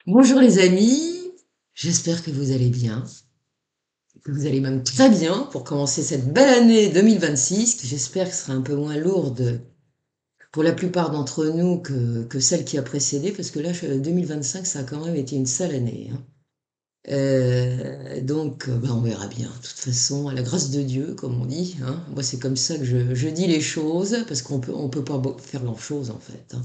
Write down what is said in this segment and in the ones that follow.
Bonjour les amis, j'espère que vous allez bien, que vous allez même très bien pour commencer cette belle année 2026, qui j'espère que sera un peu moins lourde pour la plupart d'entre nous que celle qui a précédé, parce que là, 2025, ça a quand même été une sale année, hein. On verra bien. De toute façon, à la grâce de Dieu, comme on dit, hein. Moi, c'est comme ça que je dis les choses, parce on peut pas faire grand-chose en fait, hein.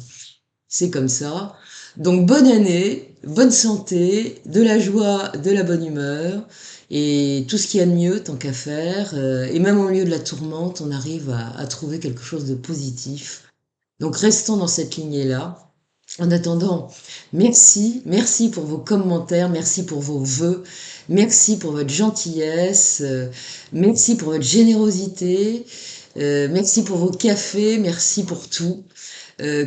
C'est comme ça. Donc bonne année, bonne santé, de la joie, de la bonne humeur et tout ce qu'il y a de mieux tant qu'à faire. Et même au milieu de la tourmente, on arrive à trouver quelque chose de positif. Donc restons dans cette lignée-là. En attendant, merci pour vos commentaires, merci pour vos vœux, merci pour votre gentillesse, merci pour votre générosité, merci pour vos cafés, merci pour tout.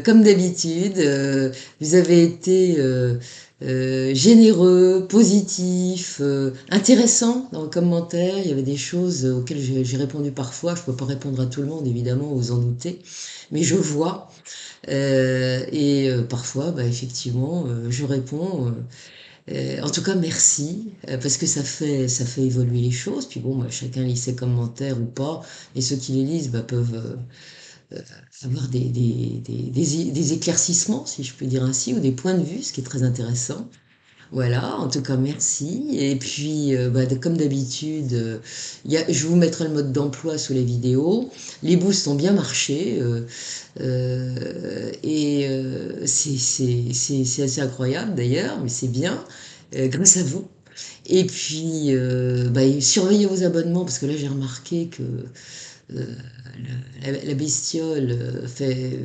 Comme d'habitude, vous avez été généreux, positif, intéressant dans vos commentaires. Il y avait des choses auxquelles j'ai répondu parfois. Je ne peux pas répondre à tout le monde, évidemment, vous en doutez, mais je vois. Parfois, bah, effectivement, je réponds. En tout cas, merci, parce que ça fait évoluer les choses. Puis bon, bah, chacun lit ses commentaires ou pas, et ceux qui les lisent bah, peuvent avoir des éclaircissements, si je peux dire ainsi, ou des points de vue, ce qui est très intéressant. Voilà, en tout cas, merci. Et puis, comme d'habitude, je vous mettrai le mode d'emploi sous la vidéo. Les boosts ont bien marché. C'est assez incroyable d'ailleurs, mais c'est bien, grâce à vous. Et puis, surveillez vos abonnements, parce que là, j'ai remarqué que euh, la bestiole fait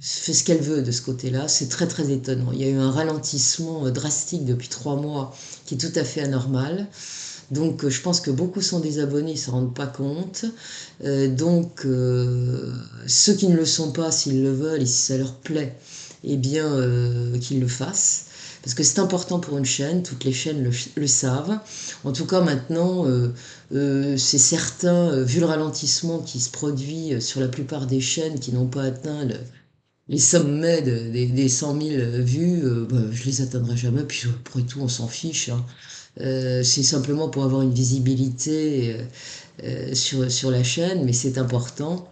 ce qu'elle veut de ce côté-là. C'est très très étonnant. Il y a eu un ralentissement drastique depuis 3 mois qui est tout à fait anormal. Donc je pense que beaucoup sont désabonnés, ils ne s'en rendent pas compte. Ceux qui ne le sont pas, s'ils le veulent et si ça leur plaît, eh bien qu'ils le fassent. Parce que c'est important pour une chaîne, toutes les chaînes le savent. En tout cas, maintenant, c'est certain, vu le ralentissement qui se produit sur la plupart des chaînes qui n'ont pas atteint les sommets des 100 000 vues, je les atteindrai jamais, puis après tout, on s'en fiche, hein. C'est simplement pour avoir une visibilité sur la chaîne, mais c'est important,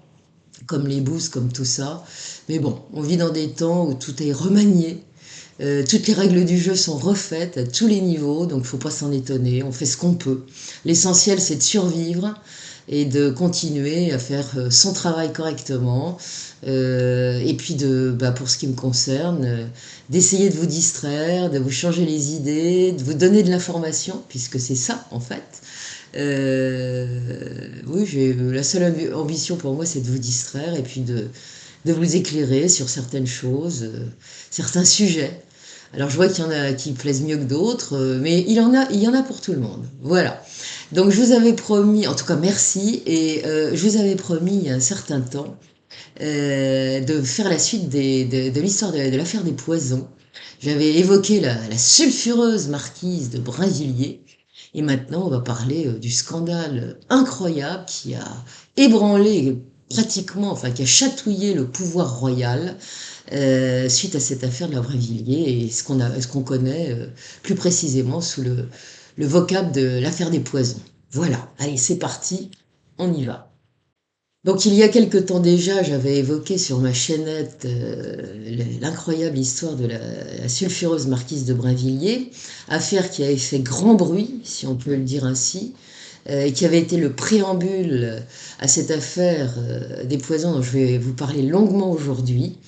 comme les boosts, comme tout ça. Mais bon, on vit dans des temps où tout est remanié, toutes les règles du jeu sont refaites à tous les niveaux, donc faut pas s'en étonner, on fait ce qu'on peut. L'essentiel, c'est de survivre et de continuer à faire son travail correctement. Et puis pour ce qui me concerne, d'essayer de vous distraire, de vous changer les idées, de vous donner de l'information, puisque c'est ça en fait. Oui, la seule ambition pour moi, c'est de vous distraire et puis de vous éclairer sur certaines choses, certains sujets. Alors je vois qu'il y en a qui plaisent mieux que d'autres, mais il y en a pour tout le monde. Voilà. Donc je vous avais promis, en tout cas merci, et je vous avais promis il y a un certain temps de faire la suite de l'histoire de l'affaire des poisons. J'avais évoqué la sulfureuse marquise de Brinvilliers, et maintenant on va parler du scandale incroyable qui a ébranlé pratiquement, enfin qui a chatouillé le pouvoir royal suite à cette affaire de la Brinvilliers et ce qu'on connaît plus précisément sous le vocable de l'affaire des poisons. Voilà, allez c'est parti, on y va. Donc il y a quelque temps déjà, j'avais évoqué sur ma chaînette l'incroyable histoire de la sulfureuse marquise de Brinvilliers, affaire qui avait fait grand bruit, si on peut le dire ainsi, et qui avait été le préambule à cette affaire des poisons dont je vais vous parler longuement aujourd'hui.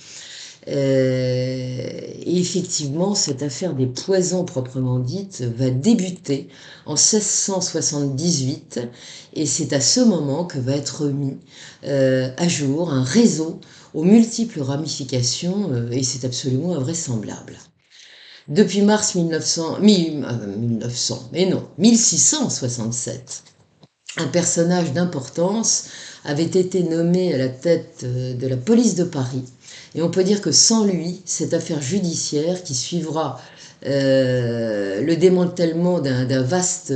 Et effectivement, cette affaire des poisons proprement dite va débuter en 1678 et c'est à ce moment que va être mis à jour un réseau aux multiples ramifications et c'est absolument invraisemblable. Depuis mars 1900, mais non, 1667, un personnage d'importance avait été nommé à la tête de la police de Paris. Et on peut dire que sans lui, cette affaire judiciaire qui suivra le démantèlement d'un vaste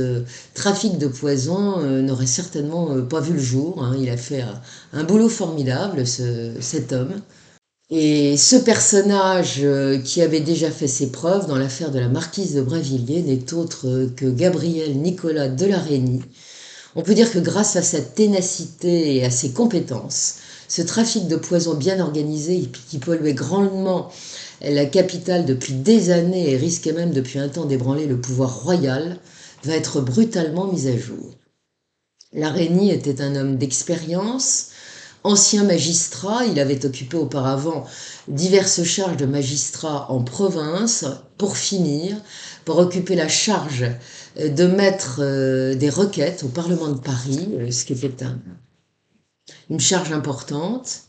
trafic de poison n'aurait certainement pas vu le jour, hein. Il a fait un boulot formidable, cet homme. Et ce personnage qui avait déjà fait ses preuves dans l'affaire de la marquise de Brinvilliers n'est autre que Gabriel Nicolas de La Reynie. On peut dire que grâce à sa ténacité et à ses compétences, ce trafic de poison bien organisé qui polluait grandement la capitale depuis des années et risquait même depuis un temps d'ébranler le pouvoir royal, va être brutalement mis à jour. La Reynie était un homme d'expérience, ancien magistrat, il avait occupé auparavant diverses charges de magistrat en province, pour finir, pour occuper la charge de mettre des requêtes au Parlement de Paris, ce qui était une charge importante.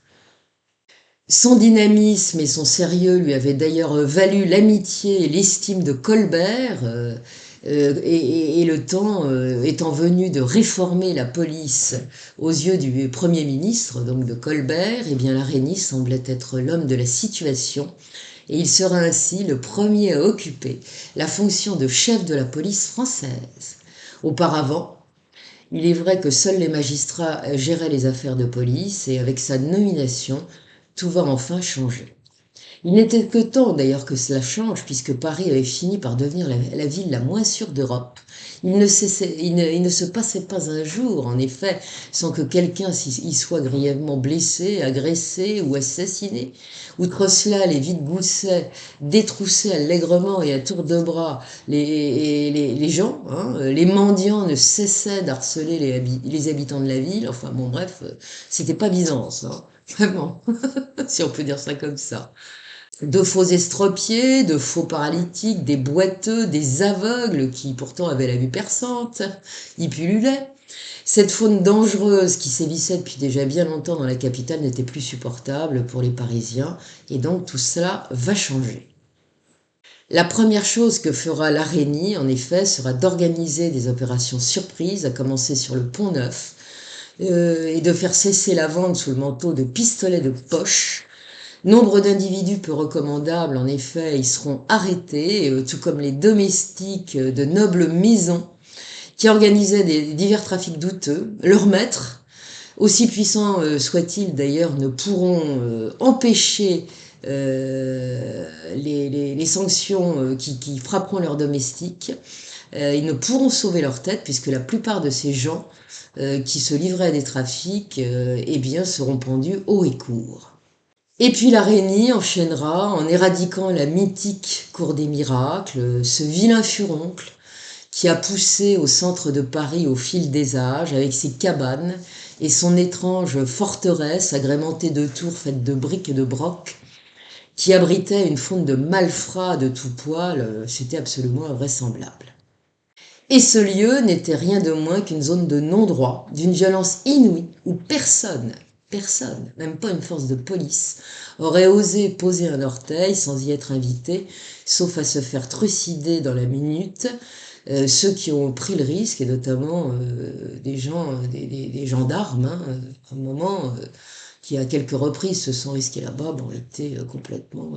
Son dynamisme et son sérieux lui avaient d'ailleurs valu l'amitié et l'estime de Colbert, et le temps étant venu de réformer la police aux yeux du Premier ministre, donc de Colbert, eh bien la Reynie semblait être l'homme de la situation, et il sera ainsi le premier à occuper la fonction de chef de la police française. Auparavant, il est vrai que seuls les magistrats géraient les affaires de police, et avec sa nomination, tout va enfin changer. Il n'était que temps d'ailleurs que cela change, puisque Paris avait fini par devenir la ville la moins sûre d'Europe. Il ne se passait pas un jour, en effet, sans que quelqu'un y soit grièvement blessé, agressé ou assassiné. Outre cela, les vide-gousset détroussaient allègrement et à tour de bras les gens. Les mendiants ne cessaient d'harceler les habitants de la ville. Enfin bon, bref, c'était pas Byzance, vraiment, si on peut dire ça comme ça. De faux estropiés, de faux paralytiques, des boiteux, des aveugles qui pourtant avaient la vue perçante, ils pullulaient. Cette faune dangereuse qui sévissait depuis déjà bien longtemps dans la capitale n'était plus supportable pour les Parisiens, et donc tout cela va changer. La première chose que fera la Reynie, en effet, sera d'organiser des opérations surprises, à commencer sur le Pont Neuf, et de faire cesser la vente sous le manteau de pistolets de poche. Nombre d'individus peu recommandables, en effet, y seront arrêtés, tout comme les domestiques de nobles maisons qui organisaient des divers trafics douteux. Leurs maîtres, aussi puissants soient-ils d'ailleurs, ne pourront empêcher les sanctions qui frapperont leurs domestiques. Ils ne pourront sauver leur tête, puisque la plupart de ces gens qui se livraient à des trafics eh bien, seront pendus haut et court. Et puis la Reynie enchaînera en éradiquant la mythique Cour des Miracles, ce vilain furoncle qui a poussé au centre de Paris au fil des âges avec ses cabanes et son étrange forteresse agrémentée de tours faites de briques et de brocs qui abritait une faune de malfrats de tout poil, c'était absolument invraisemblable. Et ce lieu n'était rien de moins qu'une zone de non-droit, d'une violence inouïe, où personne, même pas une force de police, aurait osé poser un orteil sans y être invité, sauf à se faire trucider dans la minute. Ceux qui ont pris le risque, et notamment des gendarmes, à un moment, qui à quelques reprises se sont risqués là-bas, ont été complètement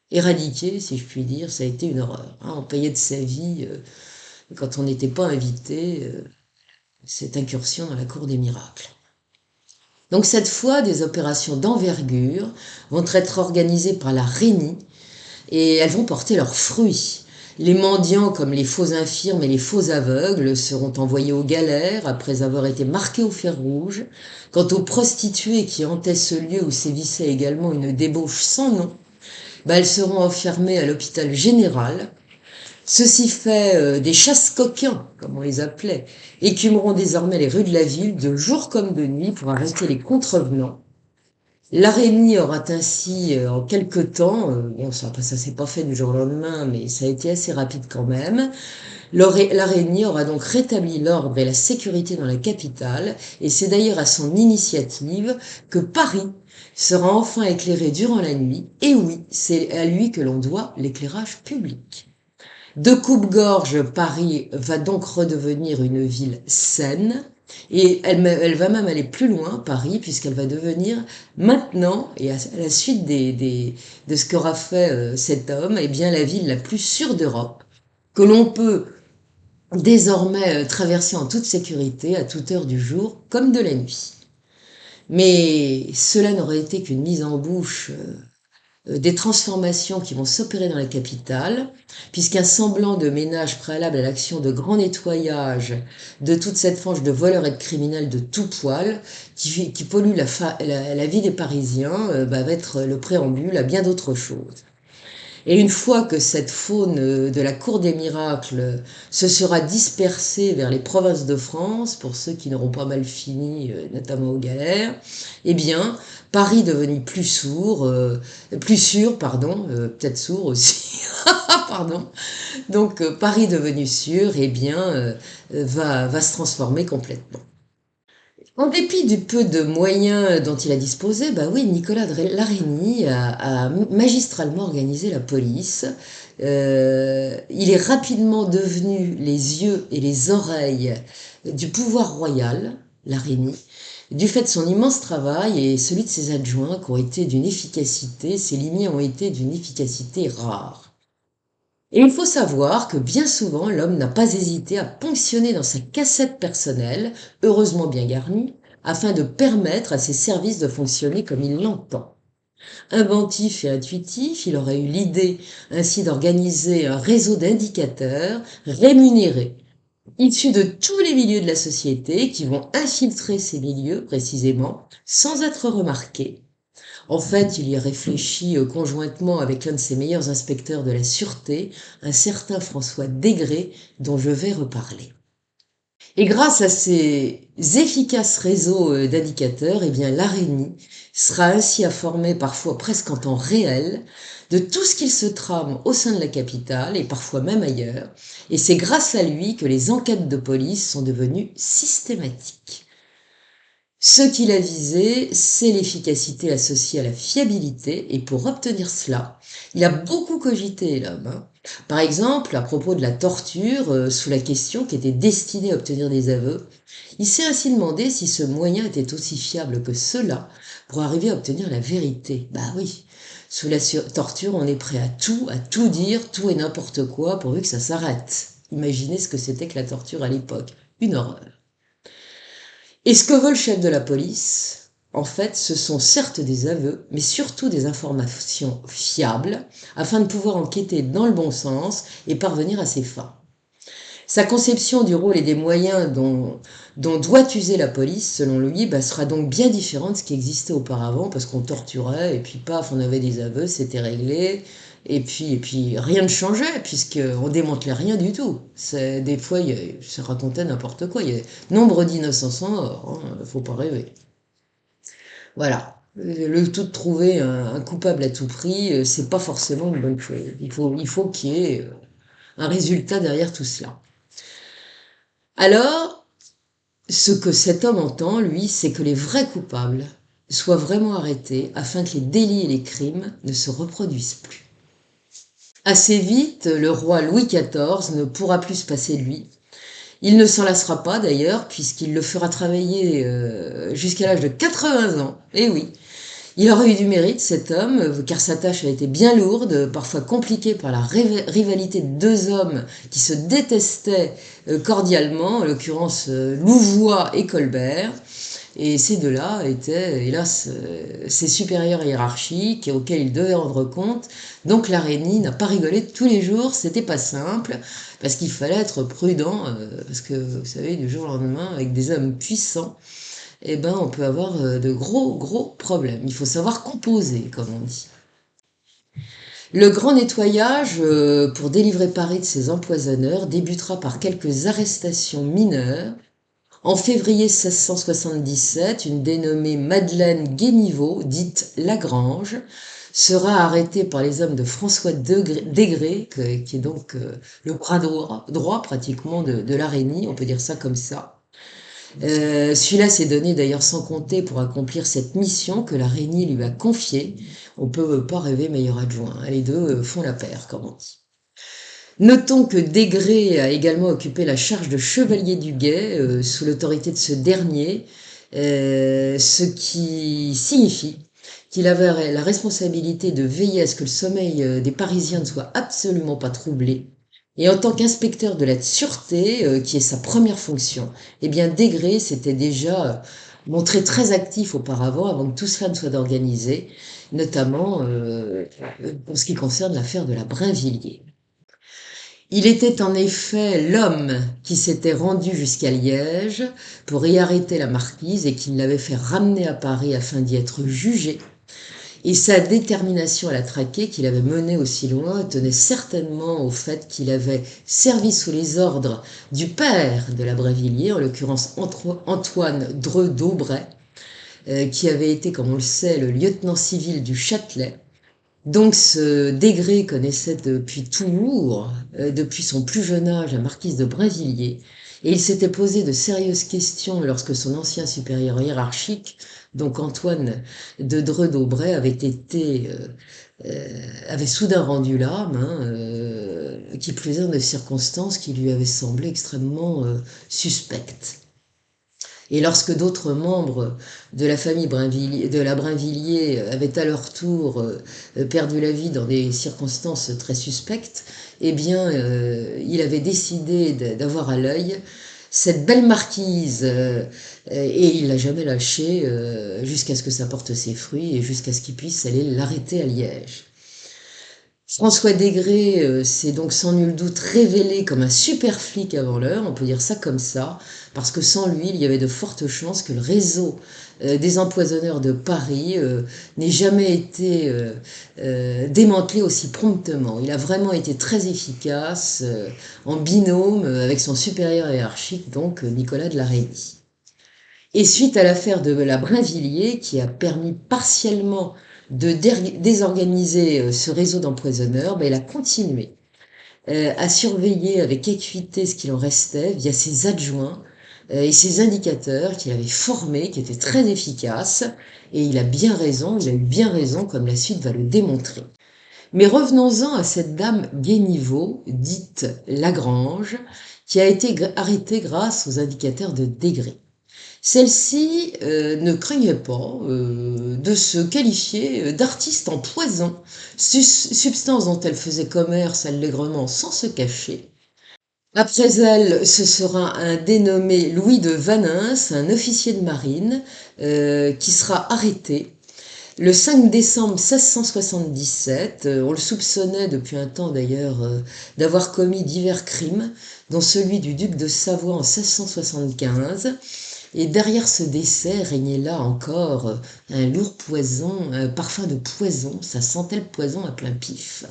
éradiqués, si je puis dire. Ça a été une horreur. On payait de sa vie quand on n'était pas invité, cette incursion dans la cour des miracles. Donc cette fois, des opérations d'envergure vont être organisées par la Reynie et elles vont porter leurs fruits. Les mendiants comme les faux infirmes et les faux aveugles seront envoyés aux galères après avoir été marqués au fer rouge. Quant aux prostituées qui hantaient ce lieu où sévissait également une débauche sans nom, elles seront enfermées à l'hôpital général. Ceci fait, des chasse-coquins, comme on les appelait, écumeront désormais les rues de la ville de jour comme de nuit pour arrêter les contrevenants. La Reynie aura ainsi, en quelque temps, ça s'est pas fait du jour au lendemain, mais ça a été assez rapide quand même. La Reynie aura donc rétabli l'ordre et la sécurité dans la capitale, et c'est d'ailleurs à son initiative que Paris sera enfin éclairé durant la nuit. Et oui, c'est à lui que l'on doit l'éclairage public. De coupe-gorge, Paris va donc redevenir une ville saine, et elle va même aller plus loin, Paris, puisqu'elle va devenir maintenant, et à la suite de ce qu'aura fait cet homme, eh bien la ville la plus sûre d'Europe, que l'on peut désormais traverser en toute sécurité à toute heure du jour comme de la nuit. Mais cela n'aurait été qu'une mise en bouche des transformations qui vont s'opérer dans la capitale, puisqu'un semblant de ménage préalable à l'action de grand nettoyage de toute cette fange de voleurs et de criminels de tout poil qui pollue la vie des Parisiens va être le préambule à bien d'autres choses. Et une fois que cette faune de la cour des miracles se sera dispersée vers les provinces de France, pour ceux qui n'auront pas mal fini, notamment aux galères, eh bien, Paris devenu plus sûr, pardon, peut-être sourd aussi, pardon. Donc, Paris devenu sûr, eh bien, va se transformer complètement. En dépit du peu de moyens dont il a disposé, bah oui, Nicolas Larénie a magistralement organisé la police. Il est rapidement devenu les yeux et les oreilles du pouvoir royal, Larénie, du fait de son immense travail et celui de ses adjoints qui ont été d'une efficacité, ses limiers ont été d'une efficacité rare. Et il faut savoir que bien souvent, l'homme n'a pas hésité à ponctionner dans sa cassette personnelle, heureusement bien garnie, afin de permettre à ses services de fonctionner comme il l'entend. Inventif et intuitif, il aurait eu l'idée ainsi d'organiser un réseau d'indicateurs rémunérés, issus de tous les milieux de la société, qui vont infiltrer ces milieux précisément, sans être remarqués. En fait, il y a réfléchi conjointement avec l'un de ses meilleurs inspecteurs de la sûreté, un certain François Desgrès, dont je vais reparler. Et grâce à ces efficaces réseaux d'indicateurs, eh bien, l'ARENI sera ainsi informé parfois presque en temps réel de tout ce qu'il se trame au sein de la capitale et parfois même ailleurs. Et c'est grâce à lui que les enquêtes de police sont devenues systématiques. Ce qu'il a visé, c'est l'efficacité associée à la fiabilité, et pour obtenir cela, il a beaucoup cogité l'homme. Par exemple, à propos de la torture, sous la question qui était destinée à obtenir des aveux, il s'est ainsi demandé si ce moyen était aussi fiable que cela pour arriver à obtenir la vérité. Bah oui, sous la torture, on est prêt à tout dire, tout et n'importe quoi, pourvu que ça s'arrête. Imaginez ce que c'était que la torture à l'époque. Une horreur. Et ce que veut le chef de la police, en fait, ce sont certes des aveux, mais surtout des informations fiables, afin de pouvoir enquêter dans le bon sens et parvenir à ses fins. Sa conception du rôle et des moyens dont doit user la police, selon lui, sera donc bien différente de ce qui existait auparavant, parce qu'on torturait, et puis paf, on avait des aveux, c'était réglé, et puis rien ne changeait, puisqu'on démantelait rien du tout. Des fois, ça racontait n'importe quoi. Il y a nombre d'innocents sont morts, hein, faut pas rêver. Voilà. Le tout de trouver un coupable à tout prix, c'est pas forcément une bonne chose. Il faut qu'il y ait un résultat derrière tout cela. Alors, ce que cet homme entend, lui, c'est que les vrais coupables soient vraiment arrêtés afin que les délits et les crimes ne se reproduisent plus. Assez vite, le roi Louis XIV ne pourra plus se passer de lui. Il ne s'en lassera pas d'ailleurs, puisqu'il le fera travailler jusqu'à l'âge de 80 ans. Eh oui, il aura eu du mérite, cet homme, car sa tâche a été bien lourde, parfois compliquée par la rivalité de deux hommes qui se détestaient cordialement, en l'occurrence Louvois et Colbert. Et ces deux-là étaient, hélas, ses supérieurs hiérarchiques auxquels il devait rendre compte. Donc l'Arénie n'a pas rigolé tous les jours, c'était pas simple, parce qu'il fallait être prudent, parce que vous savez, du jour au lendemain, avec des hommes puissants, eh ben, on peut avoir de gros problèmes. Il faut savoir composer, comme on dit. Le grand nettoyage pour délivrer Paris de ses empoisonneurs débutera par quelques arrestations mineures. En février 1677, une dénommée Madeleine Guéniveau, dite Lagrange, sera arrêtée par les hommes de François Desgrès, qui est donc le bras droit pratiquement de l'Arénie, on peut dire ça comme ça. Celui-là s'est donné d'ailleurs sans compter pour accomplir cette mission que l'Arénie lui a confiée. On ne peut pas rêver meilleur adjoint, hein. Les deux font la paire, comme on dit. Notons que Desgrès a également occupé la charge de chevalier du guet sous l'autorité de ce dernier, ce qui signifie qu'il avait la responsabilité de veiller à ce que le sommeil des Parisiens ne soit absolument pas troublé. Et en tant qu'inspecteur de la sûreté, qui est sa première fonction, eh bien Desgrès s'était déjà montré très actif auparavant, avant que tout cela ne soit organisé, notamment en ce qui concerne l'affaire de la Brinvilliers. Il était en effet l'homme qui s'était rendu jusqu'à Liège pour y arrêter la marquise et qui l'avait fait ramener à Paris afin d'y être jugé. Et sa détermination à la traquer, qu'il avait menée aussi loin, tenait certainement au fait qu'il avait servi sous les ordres du père de la Brinvilliers, en l'occurrence Antoine Dreux d'Aubray, qui avait été, comme on le sait, le lieutenant civil du Châtelet. Donc ce Degré connaissait depuis toujours, depuis son plus jeune âge, la marquise de Brinvilliers, et il s'était posé de sérieuses questions lorsque son ancien supérieur hiérarchique, donc Antoine de Dreux d'Aubray, avait soudain rendu l'âme, qui plus est dans des circonstances qui lui avaient semblé extrêmement suspectes. Et lorsque d'autres membres de la famille de la Brinvilliers avaient à leur tour perdu la vie dans des circonstances très suspectes, eh bien, il avait décidé d'avoir à l'œil cette belle marquise et il l'a jamais lâchée jusqu'à ce que ça porte ses fruits et jusqu'à ce qu'il puisse aller l'arrêter à Liège. François Degré s'est donc sans nul doute révélé comme un super flic avant l'heure, on peut dire ça comme ça, parce que sans lui, il y avait de fortes chances que le réseau des empoisonneurs de Paris n'ait jamais été démantelé aussi promptement. Il a vraiment été très efficace en binôme avec son supérieur hiérarchique, donc Nicolas de la Reynie. Et suite à l'affaire de la Brinvilliers, qui a permis partiellement de désorganiser ce réseau d'empoisonneurs, ben, il a continué à surveiller avec acuité ce qu'il en restait via ses adjoints et ses indicateurs qu'il avait formés, qui étaient très efficaces. Et il a bien raison, il a eu bien raison, comme la suite va le démontrer. Mais revenons-en à cette dame Guéniveau, dite Lagrange, qui a été arrêtée grâce aux indicateurs de Degré. Celle-ci ne craignait pas de se qualifier d'artiste en poison, substance dont elle faisait commerce allègrement sans se cacher. Après elle, ce sera un dénommé Louis de Vanins, un officier de marine, qui sera arrêté le 5 décembre 1677. On le soupçonnait depuis un temps d'ailleurs d'avoir commis divers crimes, dont celui du duc de Savoie en 1675. Et derrière ce décès régnait là encore un lourd poison, un parfum de poison, ça sentait le poison à plein pif.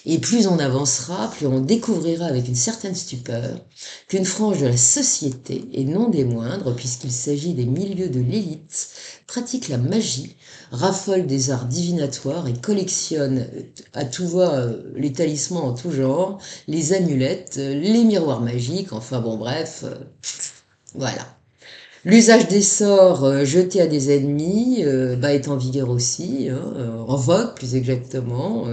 Et plus on avancera, plus on découvrira avec une certaine stupeur qu'une frange de la société, et non des moindres, puisqu'il s'agit des milieux de l'élite, pratique la magie, raffole des arts divinatoires et collectionne à tout va les talismans en tout genre, les amulettes, les miroirs magiques, enfin bon bref, voilà. L'usage des sorts jetés à des ennemis est en vigueur aussi, en vogue plus exactement,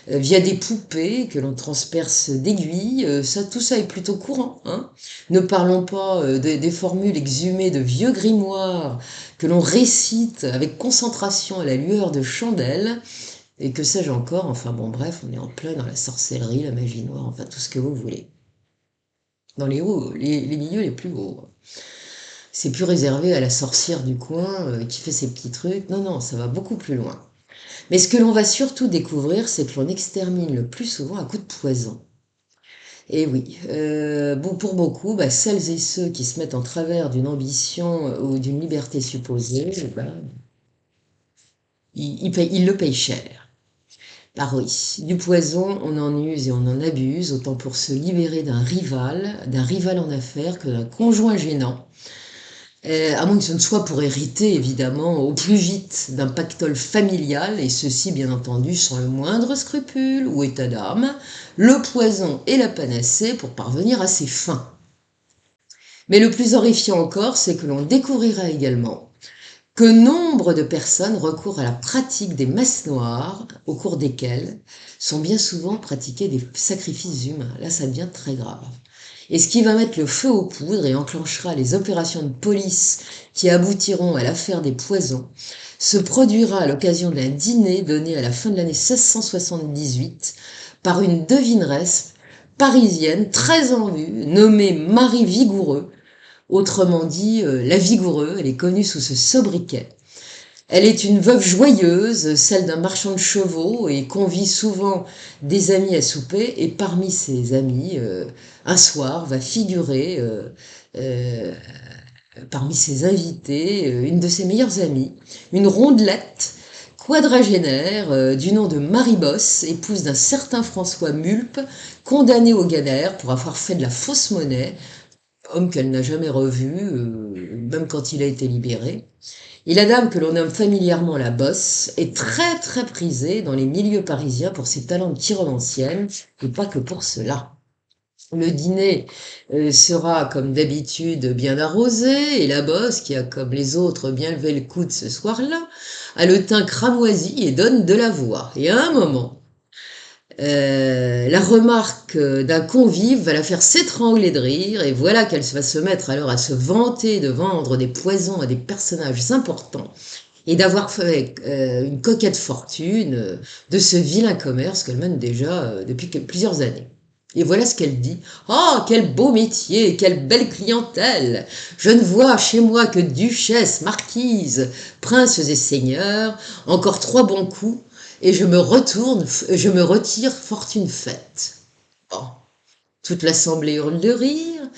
via des poupées que l'on transperce d'aiguilles, tout ça est plutôt courant. Ne parlons pas des formules exhumées de vieux grimoires que l'on récite avec concentration à la lueur de chandelles, et que sais-je encore, enfin bon bref, on est en plein dans la sorcellerie, la magie noire, enfin tout ce que vous voulez. Dans les milieux les plus hauts. C'est plus réservé à la sorcière du coin qui fait ses petits trucs. Non, non, ça va beaucoup plus loin. Mais ce que l'on va surtout découvrir, c'est que l'on extermine le plus souvent à coups de poison. Et oui, bon, pour beaucoup, celles et ceux qui se mettent en travers d'une ambition ou d'une liberté supposée, ils le payent cher. Par oui, du poison, on en use et on en abuse, autant pour se libérer d'un rival en affaires que d'un conjoint gênant. À moins que ce ne soit pour hériter, évidemment, au plus vite d'un pactole familial, et ceci, bien entendu, sans le moindre scrupule ou état d'âme, le poison et la panacée pour parvenir à ses fins. Mais le plus horrifiant encore, c'est que l'on découvrira également que nombre de personnes recourent à la pratique des messes noires, au cours desquelles sont bien souvent pratiqués des sacrifices humains. Là, ça devient très grave. Et ce qui va mettre le feu aux poudres et enclenchera les opérations de police qui aboutiront à l'affaire des poisons se produira à l'occasion d'un dîner donné à la fin de l'année 1678 par une devineresse parisienne très en vue nommée Marie Vigoureux, autrement dit la Vigoureux. Elle est connue sous ce sobriquet. Elle est une veuve joyeuse, celle d'un marchand de chevaux, et convie souvent des amis à souper. Et parmi ses amis, un soir va figurer euh, parmi ses invités une de ses meilleures amies, une rondelette quadragénaire du nom de Marie Bosse, épouse d'un certain François Mulpe, condamné au galère pour avoir fait de la fausse monnaie, homme qu'elle n'a jamais revu, même quand il a été libéré. Et la dame que l'on nomme familièrement la Bosse est très très prisée dans les milieux parisiens pour ses talents de chiromancienne, et pas que pour cela. Le dîner sera comme d'habitude bien arrosé, et la Bosse, qui a comme les autres bien levé le coude ce soir-là, a le teint cramoisi et donne de la voix. Et à un moment, la remarque d'un convive va la faire s'étrangler de rire, et voilà qu'elle va se mettre alors à se vanter de vendre des poisons à des personnages importants et d'avoir fait une coquette fortune de ce vilain commerce qu'elle mène déjà depuis plusieurs années. Et voilà ce qu'elle dit. Oh, quel beau métier, quelle belle clientèle. Je ne vois chez moi que duchesses, marquises, princes et seigneurs, encore 3 bons coups, et je me retire fortune faite. Bon, toute l'assemblée hurle de rire,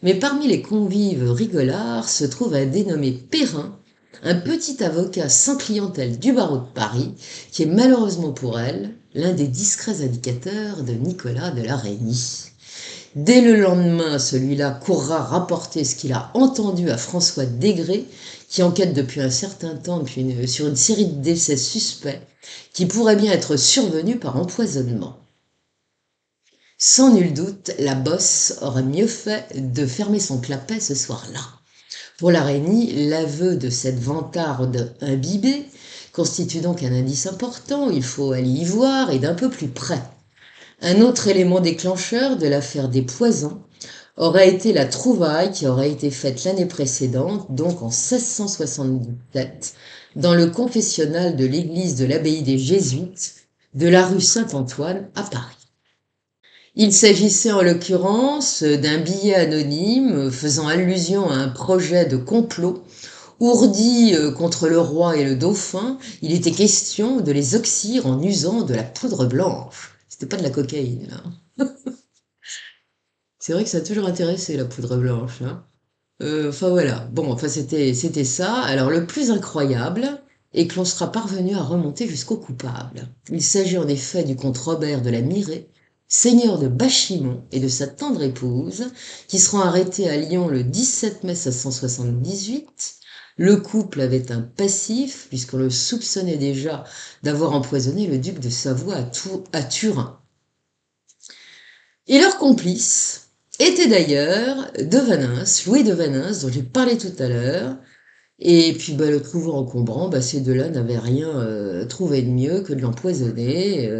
mais parmi les convives rigolards se trouve un dénommé Perrin, un petit avocat sans clientèle du barreau de Paris, qui est malheureusement pour elle l'un des discrets indicateurs de Nicolas de la Reynie. Dès le lendemain, celui-là courra rapporter ce qu'il a entendu à François Desgrès, qui enquête depuis un certain temps sur une série de décès suspects qui pourraient bien être survenus par empoisonnement. Sans nul doute, la Bosse aurait mieux fait de fermer son clapet ce soir-là. Pour la Reynie, l'aveu de cette vantarde imbibée constitue donc un indice important, il faut aller y voir et d'un peu plus près. Un autre élément déclencheur de l'affaire des poisons aurait été la trouvaille qui aurait été faite l'année précédente, donc en 1677, dans le confessionnal de l'église de l'abbaye des Jésuites de la rue Saint-Antoine à Paris. Il s'agissait en l'occurrence d'un billet anonyme faisant allusion à un projet de complot ourdi contre le roi et le dauphin. Il était question de les oxyre en usant de la poudre blanche. C'était pas de la cocaïne, là. C'est vrai que ça a toujours intéressé la poudre blanche, hein. Enfin voilà. Bon, enfin c'était ça. Alors le plus incroyable est que l'on sera parvenu à remonter jusqu'au coupable. Il s'agit en effet du comte Robert de la Mirée, seigneur de Bachimont et de sa tendre épouse, qui seront arrêtés à Lyon le 17 mai 1678. Le couple avait un passif, puisqu'on le soupçonnait déjà d'avoir empoisonné le duc de Savoie à Turin. Et leur complice était d'ailleurs de Vanins, Louis de Vanins, dont j'ai parlé tout à l'heure. Et puis le trouvant encombrant, ces deux-là n'avaient rien trouvé de mieux que de l'empoisonner.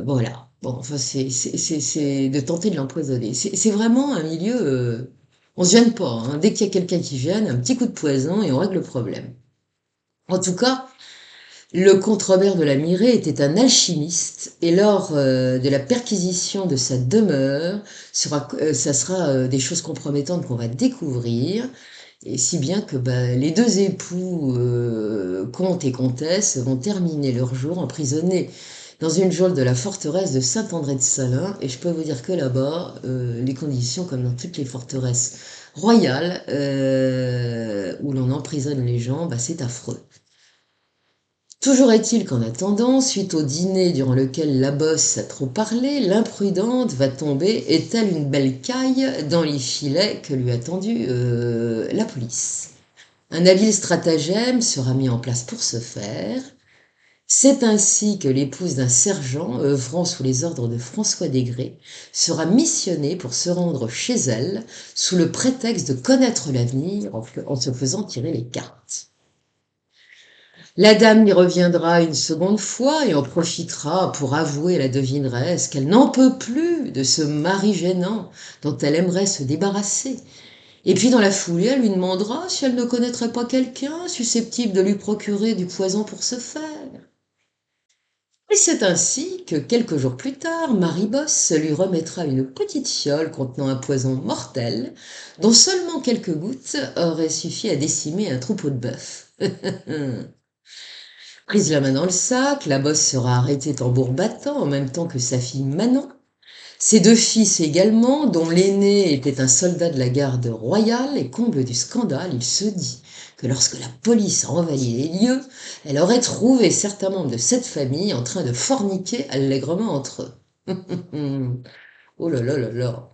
Voilà. Bon, enfin, c'est de tenter de l'empoisonner. C'est vraiment un milieu. On se gêne pas, hein. Dès qu'il y a quelqu'un qui gêne, un petit coup de poison et on règle le problème. En tout cas, le comte Robert de la Mirée était un alchimiste et lors de la perquisition de sa demeure, ça sera des choses compromettantes qu'on va découvrir. Et si bien que les deux époux, comte et comtesse, vont terminer leur jour emprisonnés dans une geôle de la forteresse de Saint-André-de-Salins. Et je peux vous dire que là-bas, les conditions, comme dans toutes les forteresses royales, où l'on emprisonne les gens, c'est affreux. Toujours est-il qu'en attendant, suite au dîner durant lequel la Bosse a trop parlé, l'imprudente va tomber, et telle une belle caille, dans les filets que lui a tendus la police. Un habile stratagème sera mis en place pour ce faire. C'est ainsi que l'épouse d'un sergent, œuvrant sous les ordres de François Desgrès, sera missionnée pour se rendre chez elle, sous le prétexte de connaître l'avenir en se faisant tirer les cartes. La dame y reviendra une seconde fois et en profitera pour avouer à la devineresse qu'elle n'en peut plus de ce mari gênant dont elle aimerait se débarrasser. Et puis dans la foulée, elle lui demandera si elle ne connaîtrait pas quelqu'un susceptible de lui procurer du poison pour ce faire. Et c'est ainsi que, quelques jours plus tard, Marie Bosse lui remettra une petite fiole contenant un poison mortel, dont seulement quelques gouttes auraient suffi à décimer un troupeau de bœufs. Prise la main dans le sac, la Bosse sera arrêtée tambour battant en même temps que sa fille Manon. Ses deux fils également, dont l'aîné était un soldat de la garde royale, et comble du scandale, il se dit que lorsque la police a envahi les lieux, elle aurait trouvé certains membres de cette famille en train de forniquer allègrement entre eux. Oh là là là là.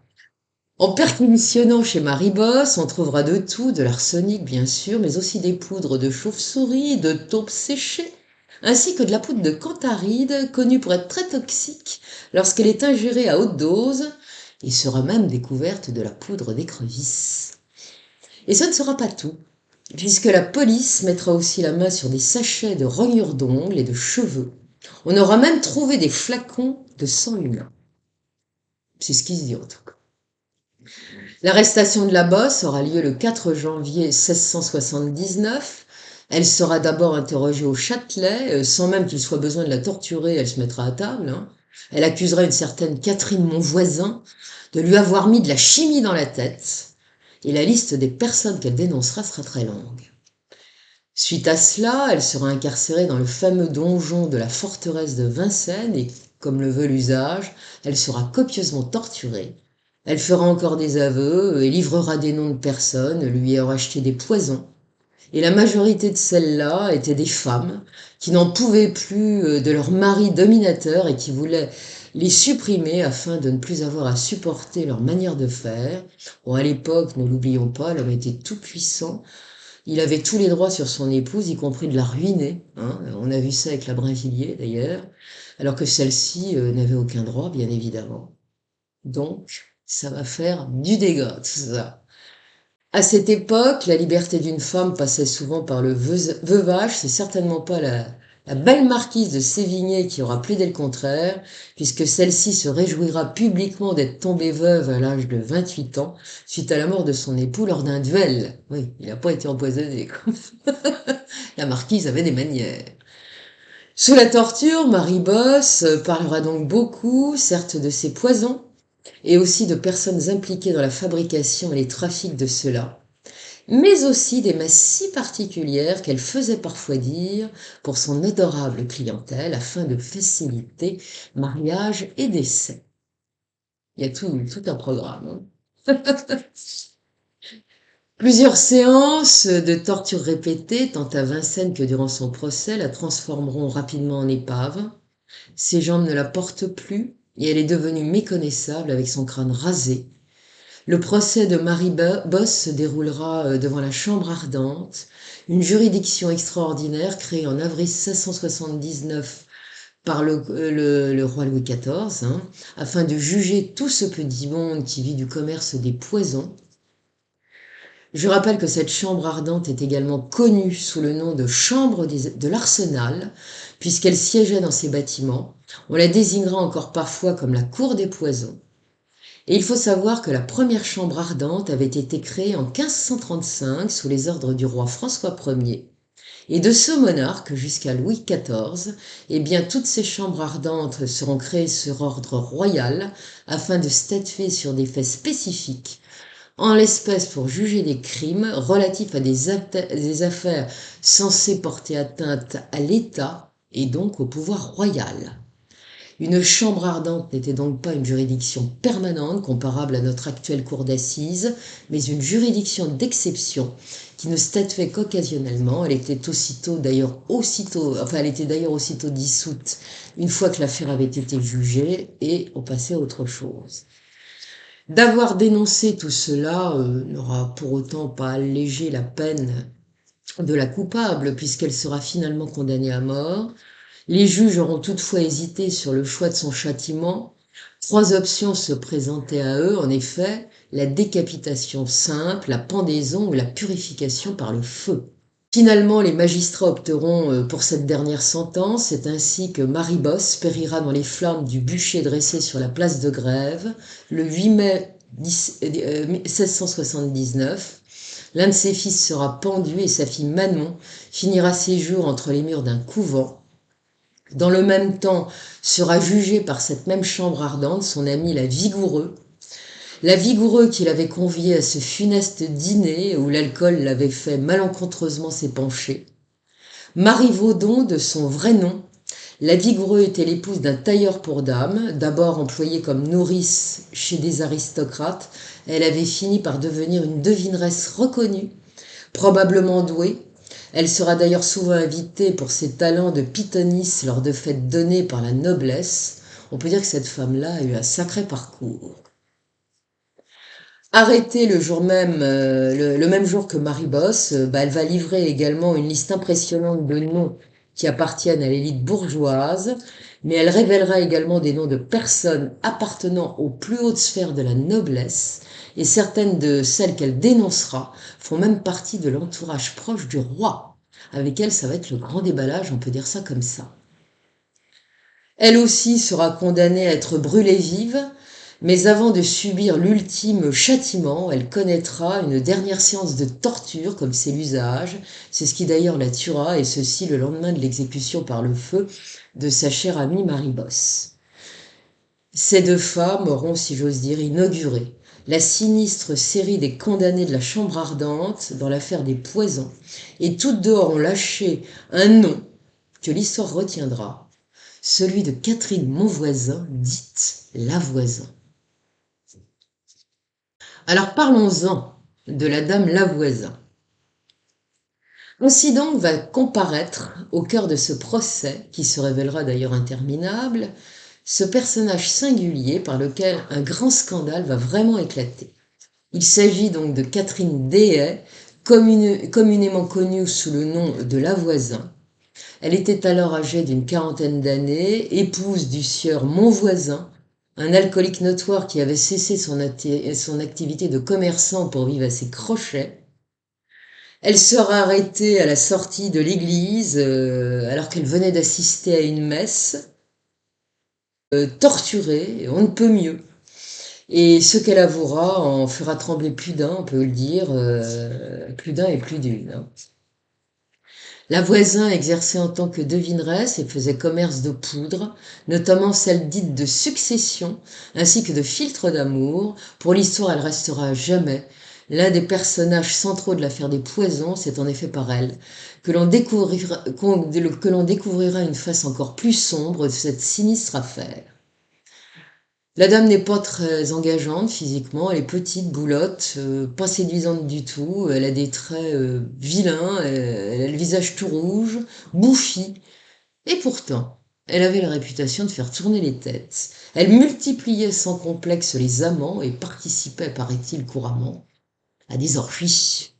En perquisitionnant chez Marie Bosse, on trouvera de tout, de l'arsenic bien sûr, mais aussi des poudres de chauve-souris, de taupes séchées, ainsi que de la poudre de cantaride, connue pour être très toxique lorsqu'elle est ingérée à haute dose. Il sera même découverte de la poudre d'écrevisse. Et ce ne sera pas tout, puisque la police mettra aussi la main sur des sachets de rognures d'ongles et de cheveux. On aura même trouvé des flacons de sang humain. C'est ce qui se dit en tout cas. L'arrestation de la Bosse aura lieu le 4 janvier 1679. Elle sera d'abord interrogée au Châtelet, sans même qu'il soit besoin de la torturer, elle se mettra à table. Elle accusera une certaine Catherine Monvoisin de lui avoir mis de la chimie dans la tête, et la liste des personnes qu'elle dénoncera sera très longue. Suite à cela, elle sera incarcérée dans le fameux donjon de la forteresse de Vincennes et, comme le veut l'usage, elle sera copieusement torturée. Elle fera encore des aveux et livrera des noms de personnes lui ayant acheté des poisons. Et la majorité de celles-là étaient des femmes qui n'en pouvaient plus de leur mari dominateur et qui voulaient les supprimer afin de ne plus avoir à supporter leur manière de faire. Bon, à l'époque, ne l'oublions pas, l'homme était tout puissant. Il avait tous les droits sur son épouse, y compris de la ruiner. On a vu ça avec la Brinvilliers d'ailleurs, alors que celle-ci n'avait aucun droit, bien évidemment. Donc, ça va faire du dégât, tout ça. À cette époque, la liberté d'une femme passait souvent par le veuvage. C'est certainement pas la belle marquise de Sévigné qui aura plaidé le contraire, puisque celle-ci se réjouira publiquement d'être tombée veuve à l'âge de 28 ans, suite à la mort de son époux lors d'un duel. Oui, il n'a pas été empoisonné. La marquise avait des manières. Sous la torture, Marie Bosse parlera donc beaucoup, certes, de ses poisons, et aussi de personnes impliquées dans la fabrication et les trafics de ceux-là, mais aussi des messes si particulières qu'elle faisait parfois dire pour son adorable clientèle afin de faciliter mariage et décès. Il y a tout un programme. Plusieurs séances de torture répétées, tant à Vincennes que durant son procès, la transformeront rapidement en épave. Ses jambes ne la portent plus et elle est devenue méconnaissable avec son crâne rasé. Le procès de Marie Bosse se déroulera devant la Chambre ardente, une juridiction extraordinaire créée en avril 1679 par le roi Louis XIV, afin de juger tout ce petit monde qui vit du commerce des poisons. Je rappelle que cette chambre ardente est également connue sous le nom de chambre de l'Arsenal, puisqu'elle siégeait dans ces bâtiments. On la désignera encore parfois comme la cour des poisons. Et il faut savoir que la première chambre ardente avait été créée en 1535 sous les ordres du roi François Ier. Et de ce monarque jusqu'à Louis XIV, eh bien toutes ces chambres ardentes seront créées sur ordre royal afin de statuer sur des faits spécifiques, en l'espèce pour juger des crimes relatifs à des affaires censées porter atteinte à l'État et donc au pouvoir royal. Une chambre ardente n'était donc pas une juridiction permanente comparable à notre actuelle cour d'assises, mais une juridiction d'exception qui ne statuait qu'occasionnellement. Elle était d'ailleurs aussitôt dissoute une fois que l'affaire avait été jugée et on passait à autre chose. D'avoir dénoncé tout cela n'aura pour autant pas allégé la peine de la coupable puisqu'elle sera finalement condamnée à mort. Les juges auront toutefois hésité sur le choix de son châtiment. 3 options se présentaient à eux, en effet, la décapitation simple, la pendaison ou la purification par le feu. Finalement, les magistrats opteront pour cette dernière sentence. C'est ainsi que Marie Bosse périra dans les flammes du bûcher dressé sur la place de Grève le 8 mai 1679. L'un de ses fils sera pendu et sa fille Manon finira ses jours entre les murs d'un couvent. Dans le même temps, sera jugé par cette même chambre ardente son ami la Vigoureux qui l'avait convié à ce funeste dîner où l'alcool l'avait fait malencontreusement s'épancher. Marivaudan de son vrai nom. La Vigoureux était l'épouse d'un tailleur pour dames, d'abord employée comme nourrice chez des aristocrates. Elle avait fini par devenir une devineresse reconnue, probablement douée. Elle sera d'ailleurs souvent invitée pour ses talents de pythonisse lors de fêtes données par la noblesse. On peut dire que cette femme-là a eu un sacré parcours. Arrêtée le jour même, le même jour que Marie Bosse, elle va livrer également une liste impressionnante de noms qui appartiennent à l'élite bourgeoise, mais elle révélera également des noms de personnes appartenant aux plus hautes sphères de la noblesse, et certaines de celles qu'elle dénoncera font même partie de l'entourage proche du roi. Avec elle, ça va être le grand déballage, on peut dire ça comme ça. Elle aussi sera condamnée à être brûlée vive, mais avant de subir l'ultime châtiment, elle connaîtra une dernière séance de torture comme c'est l'usage. C'est ce qui d'ailleurs la tuera, et ceci le lendemain de l'exécution par le feu de sa chère amie Marie Bosse. Ces deux femmes auront, si j'ose dire, inauguré la sinistre série des condamnés de la chambre ardente dans l'affaire des poisons, et toutes deux auront lâché un nom que l'histoire retiendra, celui de Catherine Monvoisin, dite Lavoisin. Alors parlons-en de la dame Lavoisin. Ainsi donc va comparaître au cœur de ce procès, qui se révélera d'ailleurs interminable, ce personnage singulier par lequel un grand scandale va vraiment éclater. Il s'agit donc de Catherine Dehaye, communément connue sous le nom de Lavoisin. Elle était alors âgée d'une quarantaine d'années, épouse du sieur Monvoisin, un alcoolique notoire qui avait cessé son activité de commerçant pour vivre à ses crochets. Elle sera arrêtée à la sortie de l'église alors qu'elle venait d'assister à une messe, torturée, on ne peut mieux. Et ce qu'elle avouera en fera trembler plus d'un, on peut le dire, plus d'un et plus d'une. Hein. Lavoisin exerçait en tant que devineresse et faisait commerce de poudre, notamment celle dite de succession, ainsi que de filtre d'amour. Pour l'histoire, elle restera à jamais l'un des personnages centraux de l'affaire des poisons. C'est en effet par elle que l'on découvrira une face encore plus sombre de cette sinistre affaire. La dame n'est pas très engageante physiquement, elle est petite, boulotte, pas séduisante du tout, elle a des traits vilains, elle a le visage tout rouge, bouffi, et pourtant, elle avait la réputation de faire tourner les têtes. Elle multipliait sans complexe les amants et participait, paraît-il couramment, à des orgies.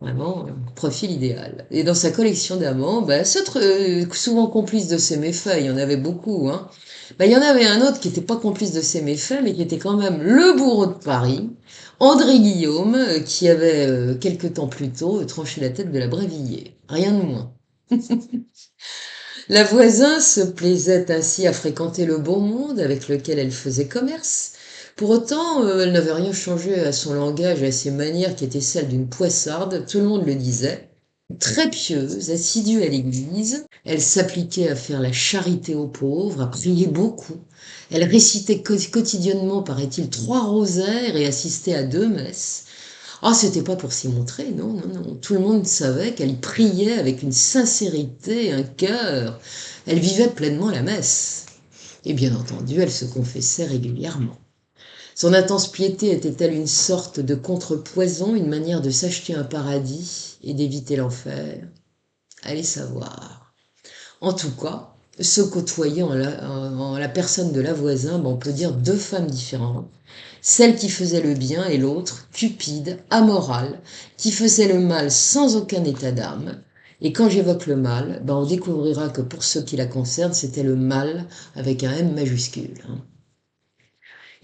Vraiment, profil idéal. Et dans sa collection d'amants, souvent complice de ses méfaits, il y en avait beaucoup, hein. Il y en avait un autre qui n'était pas complice de ses méfaits, mais qui était quand même le bourreau de Paris, André Guillaume, qui avait, quelque temps plus tôt, tranché la tête de la Brévillée. Rien de moins. La voisin se plaisait ainsi à fréquenter le beau monde avec lequel elle faisait commerce. Pour autant, elle n'avait rien changé à son langage et à ses manières qui étaient celles d'une poissarde, tout le monde le disait. Très pieuse, assidue à l'église, elle s'appliquait à faire la charité aux pauvres, à prier beaucoup. Elle récitait quotidiennement, paraît-il, 3 rosaires et assistait à 2 messes. Ah, c'était pas pour s'y montrer, non, non, non. Tout le monde savait qu'elle priait avec une sincérité, un cœur. Elle vivait pleinement la messe. Et bien entendu, elle se confessait régulièrement. Son intense piété était-elle une sorte de contrepoison, une manière de s'acheter un paradis et d'éviter l'enfer? Allez savoir. En tout cas, se côtoyant en la personne de la voisine, on peut dire 2 femmes différentes. Celle qui faisait le bien et l'autre, cupide, amorale, qui faisait le mal sans aucun état d'âme. Et quand j'évoque le mal, on découvrira que pour ce qui la concerne, c'était le mal avec un M majuscule. Hein.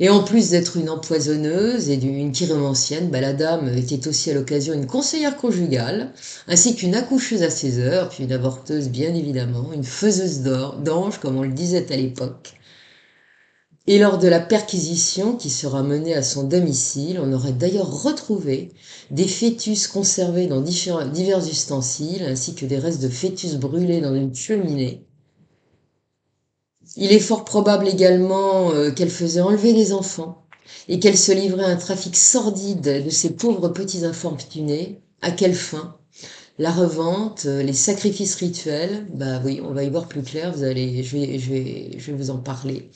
Et en plus d'être une empoisonneuse et une chiromancienne, la dame était aussi à l'occasion une conseillère conjugale, ainsi qu'une accoucheuse à ses heures, puis une avorteuse bien évidemment, une faiseuse d'ange comme on le disait à l'époque. Et lors de la perquisition qui sera menée à son domicile, on aurait d'ailleurs retrouvé des fœtus conservés dans divers ustensiles, ainsi que des restes de fœtus brûlés dans une cheminée. Il est fort probable également qu'elle faisait enlever des enfants et qu'elle se livrait à un trafic sordide de ces pauvres petits infortunés. À quelle fin? La revente, les sacrifices rituels, bah oui, on va y voir plus clair, je vais vous en parler.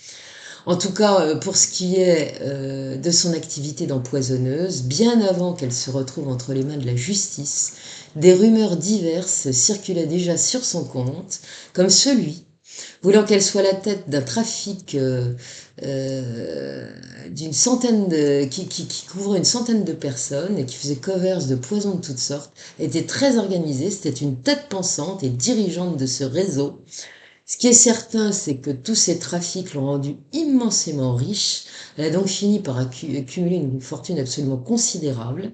En tout cas, pour ce qui est de son activité d'empoisonneuse, bien avant qu'elle se retrouve entre les mains de la justice, des rumeurs diverses circulaient déjà sur son compte, comme celui voulant qu'elle soit la tête d'un trafic d'une centaine qui couvrait une centaine de personnes et qui faisait commerce de poisons de toutes sortes, était très organisée, c'était une tête pensante et dirigeante de ce réseau. Ce qui est certain, c'est que tous ces trafics l'ont rendue immensément riche. Elle a donc fini par accumuler une fortune absolument considérable.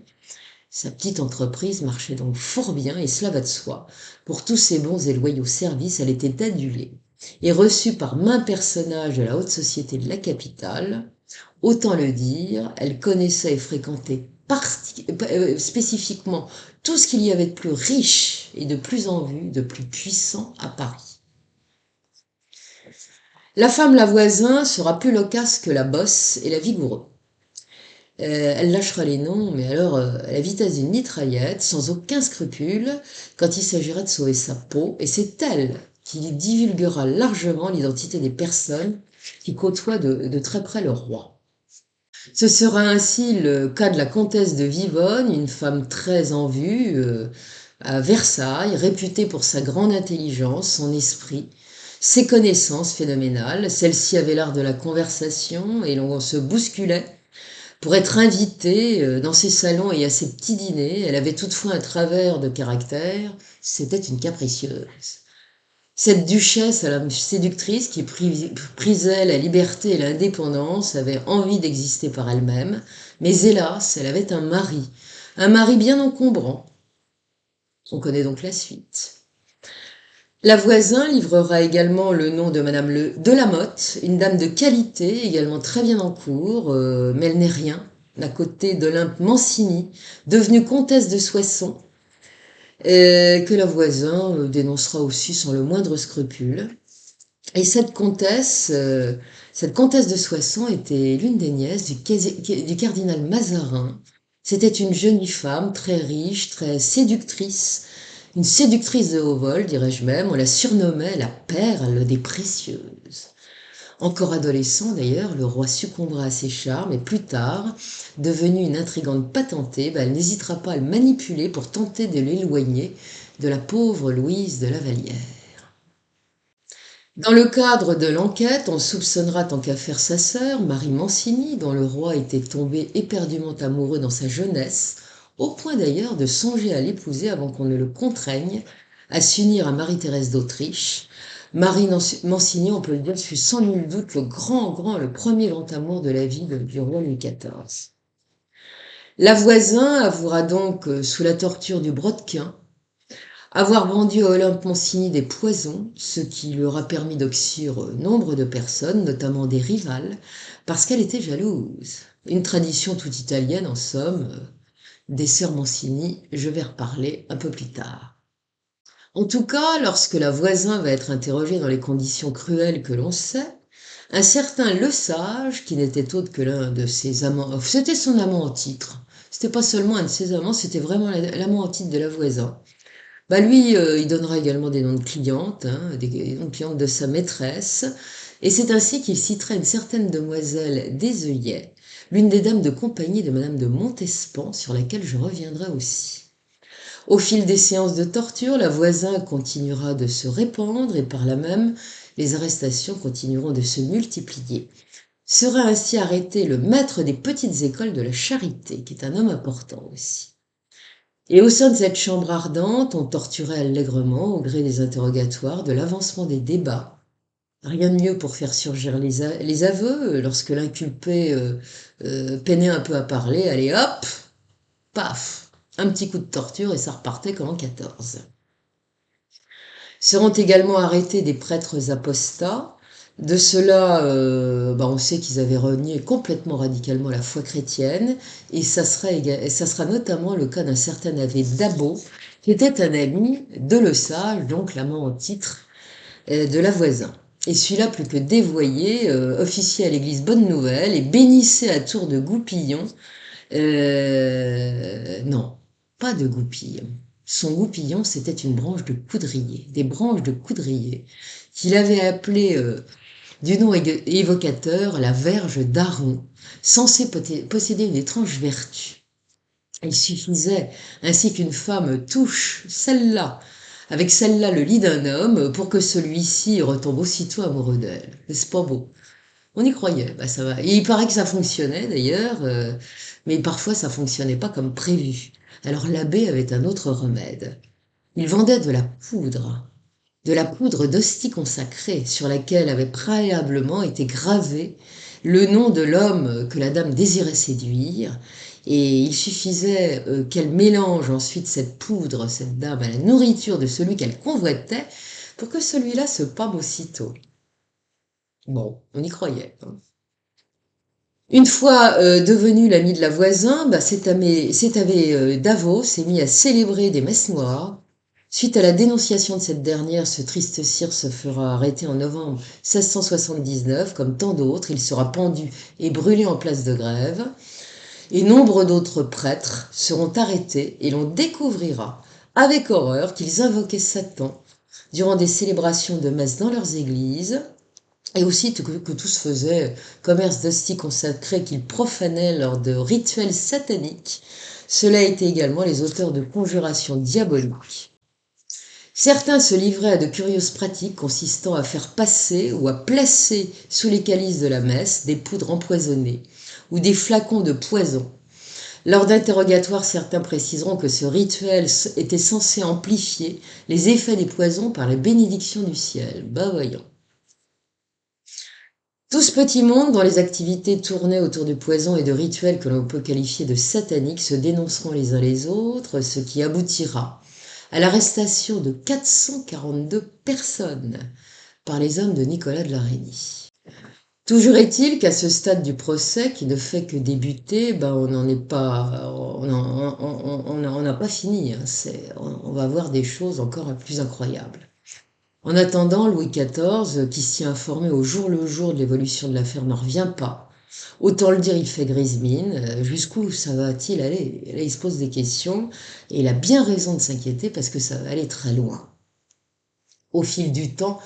Sa petite entreprise marchait donc fort bien, et cela va de soi. Pour tous ses bons et loyaux services, elle était adulée et reçue par maints personnages de la haute société de la capitale. Autant le dire, elle connaissait et fréquentait spécifiquement tout ce qu'il y avait de plus riche et de plus en vue, de plus puissant à Paris. La femme la voisin sera plus loquace que la bosse et la vigoureux. Elle lâchera les noms, mais alors à la vitesse d'une mitraillette, sans aucun scrupule, quand il s'agira de sauver sa peau, et c'est elle qui divulguera largement l'identité des personnes qui côtoient de très près le roi. Ce sera ainsi le cas de la comtesse de Vivonne, une femme très en vue à Versailles, réputée pour sa grande intelligence, son esprit, ses connaissances phénoménales. Celle-ci avait l'art de la conversation et l'on se bousculait pour être invitée dans ses salons et à ses petits dîners. Elle avait toutefois un travers de caractère, c'était une capricieuse. Cette duchesse à la séductrice qui prisait la liberté et l'indépendance avait envie d'exister par elle-même, mais hélas, elle avait un mari bien encombrant. On connaît donc la suite. La voisin livrera également le nom de Madame de la Motte, une dame de qualité, également très bien en cour, mais elle n'est rien, à côté d'Olympe Mancini, devenue comtesse de Soissons, que la voisin dénoncera aussi sans le moindre scrupule. Et cette comtesse de Soissons était l'une des nièces du cardinal Mazarin. C'était une jeune femme très riche, très séductrice, une séductrice de haut vol, dirais-je même. On la surnommait la perle des précieuses. Encore adolescent d'ailleurs, le roi succombera à ses charmes et plus tard, devenue une intrigante patentée, elle n'hésitera pas à le manipuler pour tenter de l'éloigner de la pauvre Louise de la Vallière. Dans le cadre de l'enquête, on soupçonnera tant qu'à faire sa sœur, Marie Mancini, dont le roi était tombé éperdument amoureux dans sa jeunesse, au point d'ailleurs de songer à l'épouser avant qu'on ne le contraigne à s'unir à Marie-Thérèse d'Autriche. Marie Mancini, on peut le dire, fut sans nul doute le premier grand amour de la vie du roi Louis XIV. La voisin avouera donc, sous la torture du brodequin, avoir vendu à Olympe Mancini des poisons, ce qui lui aura permis d'oxyre nombre de personnes, notamment des rivales, parce qu'elle était jalouse. Une tradition toute italienne, en somme, des sœurs Mancini, je vais reparler un peu plus tard. En tout cas, lorsque la voisin va être interrogée dans les conditions cruelles que l'on sait, un certain Lesage, qui n'était autre que l'un de ses amants, c'était son amant en titre, c'était pas seulement un de ses amants, c'était vraiment l'amant en titre de la voisin. Lui, il donnera également des noms de clientes, des noms de clientes de sa maîtresse, et c'est ainsi qu'il citera une certaine demoiselle des œillets, l'une des dames de compagnie de Madame de Montespan, sur laquelle je reviendrai aussi. Au fil des séances de torture, la voisin continuera de se répandre et par là même, les arrestations continueront de se multiplier. Sera ainsi arrêté le maître des petites écoles de la Charité, qui est un homme important aussi. Et au sein de cette chambre ardente, on torturait allègrement, au gré des interrogatoires, de l'avancement des débats. Rien de mieux pour faire surgir les aveux, lorsque l'inculpé peinait un peu à parler, allez hop, paf, un petit coup de torture et ça repartait comme en 14. Seront également arrêtés des prêtres apostats. De cela, on sait qu'ils avaient renié complètement radicalement la foi chrétienne, et ça sera notamment le cas d'un certain abbé Dabo, qui était un ami de Lesage, donc l'amant en titre de la voisin. Et celui-là, plus que dévoyé, officiait à l'église Bonne Nouvelle et bénissait à tour de goupillon. Non, pas de goupillon. Son goupillon, c'était une branche de coudrier, des branches de coudrier, qu'il avait appelées du nom évocateur la verge d'Aaron, censée posséder une étrange vertu. Il suffisait, ainsi qu'une femme touche celle-là, avec celle-là le lit d'un homme, pour que celui-ci retombe aussitôt amoureux d'elle. N'est-ce pas beau? On y croyait, bah ça va. Et il paraît que ça fonctionnait d'ailleurs, mais parfois ça fonctionnait pas comme prévu. Alors l'abbé avait un autre remède. Il vendait de la poudre d'hostie consacrée, sur laquelle avait préalablement été gravé le nom de l'homme que la dame désirait séduire, et il suffisait qu'elle mélange ensuite cette poudre, cette dame, à la nourriture de celui qu'elle convoitait, pour que celui-là se pâme aussitôt. Bon, on y croyait, hein. Une fois devenu l'ami de la voisin, bah, cet abbé Davos s'est mis à célébrer des messes noires. Suite à la dénonciation de cette dernière, ce triste cire se fera arrêter en novembre 1679. Comme tant d'autres, il sera pendu et brûlé en place de Grève. Et nombre d'autres prêtres seront arrêtés et l'on découvrira avec horreur qu'ils invoquaient Satan durant des célébrations de messe dans leurs églises, et aussi que tous faisaient commerce d'hosties consacrées qu'ils profanaient lors de rituels sataniques. Cela étaient également les auteurs de conjurations diaboliques. Certains se livraient à de curieuses pratiques consistant à faire passer ou à placer sous les calices de la messe des poudres empoisonnées ou des flacons de poison. Lors d'interrogatoires, certains préciseront que ce rituel était censé amplifier les effets des poisons par la bénédiction du ciel. Bah voyons. Tout ce petit monde dont les activités tournaient autour du poison et de rituels que l'on peut qualifier de sataniques se dénonceront les uns les autres, ce qui aboutira à l'arrestation de 442 personnes par les hommes de Nicolas de la Reynie. Toujours est-il qu'à ce stade du procès, qui ne fait que débuter, on n'en est pas, on n'a pas fini, hein. On va voir des choses encore plus incroyables. En attendant, Louis XIV, qui s'y informait au jour le jour de l'évolution de l'affaire, n'en revient pas. Autant le dire, il fait grise mine. Jusqu'où ça va-t-il aller? Là, il se pose des questions et il a bien raison de s'inquiéter parce que ça va aller très loin. Au fil du temps,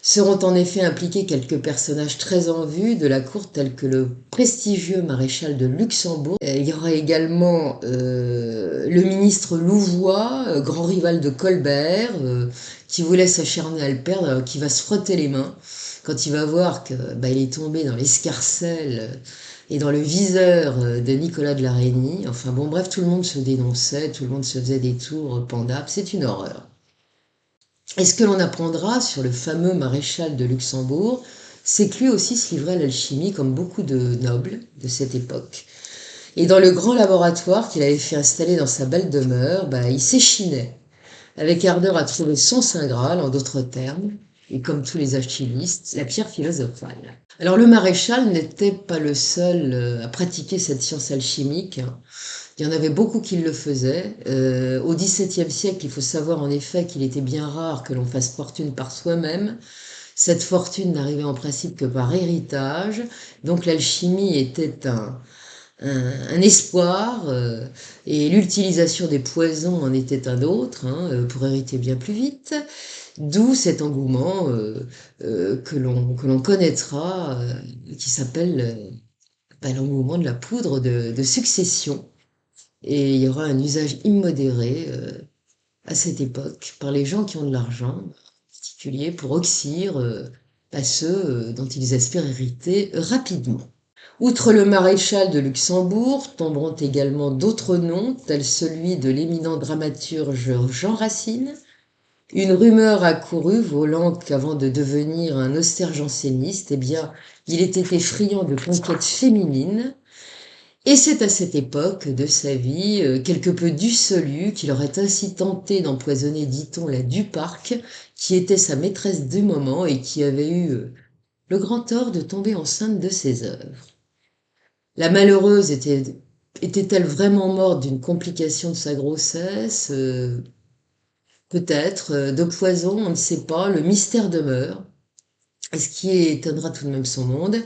seront en effet impliqués quelques personnages très en vue de la cour, tels que le prestigieux maréchal de Luxembourg. Il y aura également le ministre Louvois, grand rival de Colbert, qui voulait s'acharner à le perdre, qui va se frotter les mains quand il va voir que il est tombé dans l'escarcelle et dans le viseur de Nicolas de la Reynie. Enfin bon, bref, tout le monde se dénonçait, tout le monde se faisait des tours pendables, c'est une horreur. Et ce que l'on apprendra sur le fameux maréchal de Luxembourg, c'est que lui aussi se livrait à l'alchimie comme beaucoup de nobles de cette époque. Et dans le grand laboratoire qu'il avait fait installer dans sa belle demeure, il s'échinait avec ardeur à trouver son Saint Graal, en d'autres termes, et comme tous les alchimistes, la pierre philosophale. Alors le maréchal n'était pas le seul à pratiquer cette science alchimique. Il y en avait beaucoup qui le faisaient. Au XVIIe siècle, il faut savoir en effet qu'il était bien rare que l'on fasse fortune par soi-même. Cette fortune n'arrivait en principe que par héritage. Donc l'alchimie était un espoir, et l'utilisation des poisons en était un autre, hein, pour hériter bien plus vite. D'où cet engouement que l'on connaîtra, qui s'appelle l'engouement de la poudre de succession. Et il y aura un usage immodéré à cette époque par les gens qui ont de l'argent, en particulier pour oxyre ceux dont ils espèrent hériter rapidement. Outre le maréchal de Luxembourg, tomberont également d'autres noms, tels celui de l'éminent dramaturge Jean Racine. Une rumeur a couru voulant qu'avant de devenir un austère janséniste, il était friand de conquêtes féminines. Et c'est à cette époque de sa vie, quelque peu dissolue, qu'il aurait ainsi tenté d'empoisonner, dit-on, la Duparc, qui était sa maîtresse du moment et qui avait eu le grand tort de tomber enceinte de ses œuvres. La malheureuse était-elle vraiment morte d'une complication de sa grossesse? Peut-être, de poison, on ne sait pas, le mystère demeure. Ce qui étonnera tout de même son monde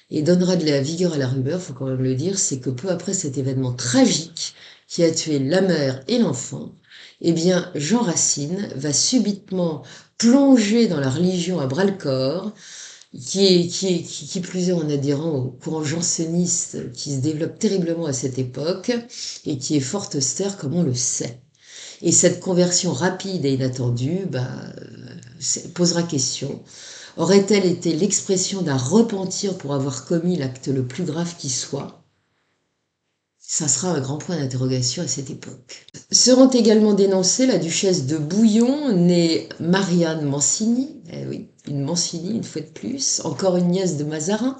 et donnera de la vigueur à la rumeur, faut quand même le dire, c'est que peu après cet événement tragique qui a tué la mère et l'enfant, eh bien, Jean Racine va subitement plonger dans la religion à bras-le-corps, qui plus est en adhérant au courant janséniste qui se développe terriblement à cette époque et qui est fort austère comme on le sait. Et cette conversion rapide et inattendue posera question. Aurait-elle été l'expression d'un repentir pour avoir commis l'acte le plus grave qui soit? Ça sera un grand point d'interrogation à cette époque. Seront également dénoncées la duchesse de Bouillon, née Marianne Mancini, eh oui, une Mancini une fois de plus, encore une nièce de Mazarin.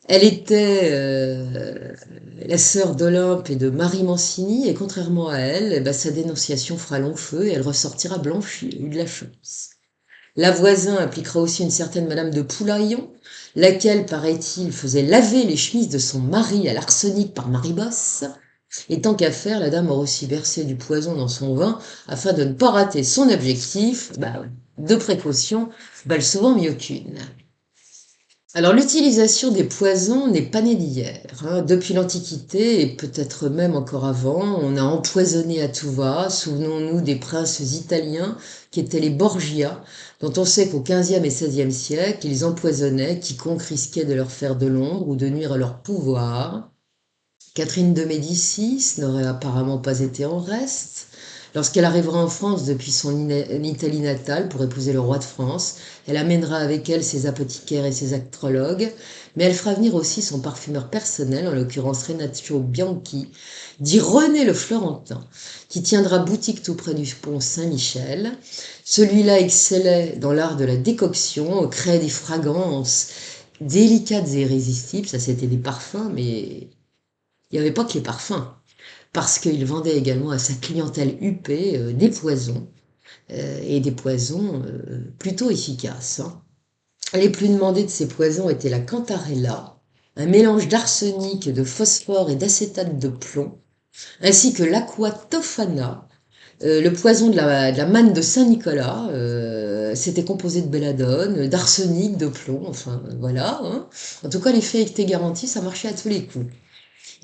Elle était la sœur d'Olympe et de Marie Mancini, et contrairement à elle, eh ben, sa dénonciation fera long feu et elle ressortira blanchie. Elle a eu de la chance. La voisin impliquera aussi une certaine Madame de Poulaillon, laquelle, paraît-il, faisait laver les chemises de son mari à l'arsenic par Marie-Bosse. Et tant qu'à faire, la dame aura aussi versé du poison dans son vin afin de ne pas rater son objectif. De précaution valent souvent mieux qu'une. Alors l'utilisation des poisons n'est pas née d'hier, hein. Depuis l'Antiquité et peut-être même encore avant, on a empoisonné à tout va. Souvenons-nous des princes italiens qui étaient les Borgia, dont on sait qu'au XVe et XVIe siècle, ils empoisonnaient quiconque risquait de leur faire de l'ombre ou de nuire à leur pouvoir. Catherine de Médicis n'aurait apparemment pas été en reste. Lorsqu'elle arrivera en France depuis son Italie natale pour épouser le roi de France, elle amènera avec elle ses apothicaires et ses astrologues, mais elle fera venir aussi son parfumeur personnel, en l'occurrence Renato Bianchi, dit René le Florentin, qui tiendra boutique tout près du pont Saint-Michel. Celui-là excellait dans l'art de la décoction, créait des fragrances délicates et irrésistibles, ça c'était des parfums, mais il n'y avait pas que les parfums, parce qu'il vendait également à sa clientèle huppée des poisons, et des poisons plutôt efficaces, hein. Les plus demandés de ces poisons étaient la cantarella, un mélange d'arsenic, de phosphore et d'acétate de plomb, ainsi que l'aqua tofana, le poison de la manne de Saint-Nicolas. C'était composé de belladone, d'arsenic, de plomb, enfin voilà, hein. En tout cas, l'effet était garanti, ça marchait à tous les coups.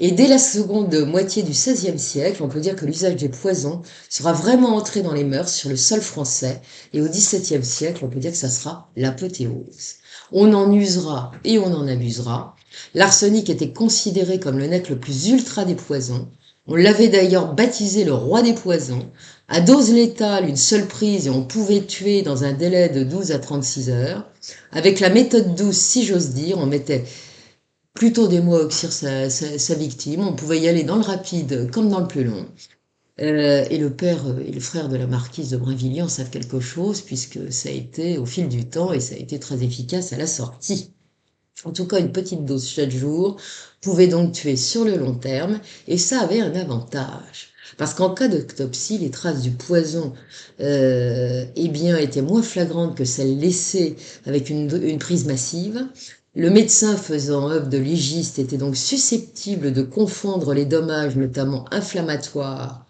Et dès la seconde moitié du XVIe siècle, on peut dire que l'usage des poisons sera vraiment entré dans les mœurs sur le sol français. Et au XVIIe siècle, on peut dire que ça sera l'apothéose. On en usera et on en abusera. L'arsenic était considéré comme le nec le plus ultra des poisons. On l'avait d'ailleurs baptisé le roi des poisons. À dose létale, une seule prise et on pouvait tuer dans un délai de 12 à 36 heures. Avec la méthode douce, si j'ose dire, on mettait plutôt des mots à oxyre sa victime. On pouvait y aller dans le rapide comme dans le plus long. Et le père et le frère de la marquise de Brinvilliers en savent quelque chose, puisque ça a été au fil du temps et ça a été très efficace à la sortie. En tout cas, une petite dose chaque jour pouvait donc tuer sur le long terme, et ça avait un avantage. Parce qu'en cas d'autopsie, les traces du poison étaient moins flagrantes que celles laissées avec une prise massive. Le médecin faisant œuvre de légiste était donc susceptible de confondre les dommages, notamment inflammatoires,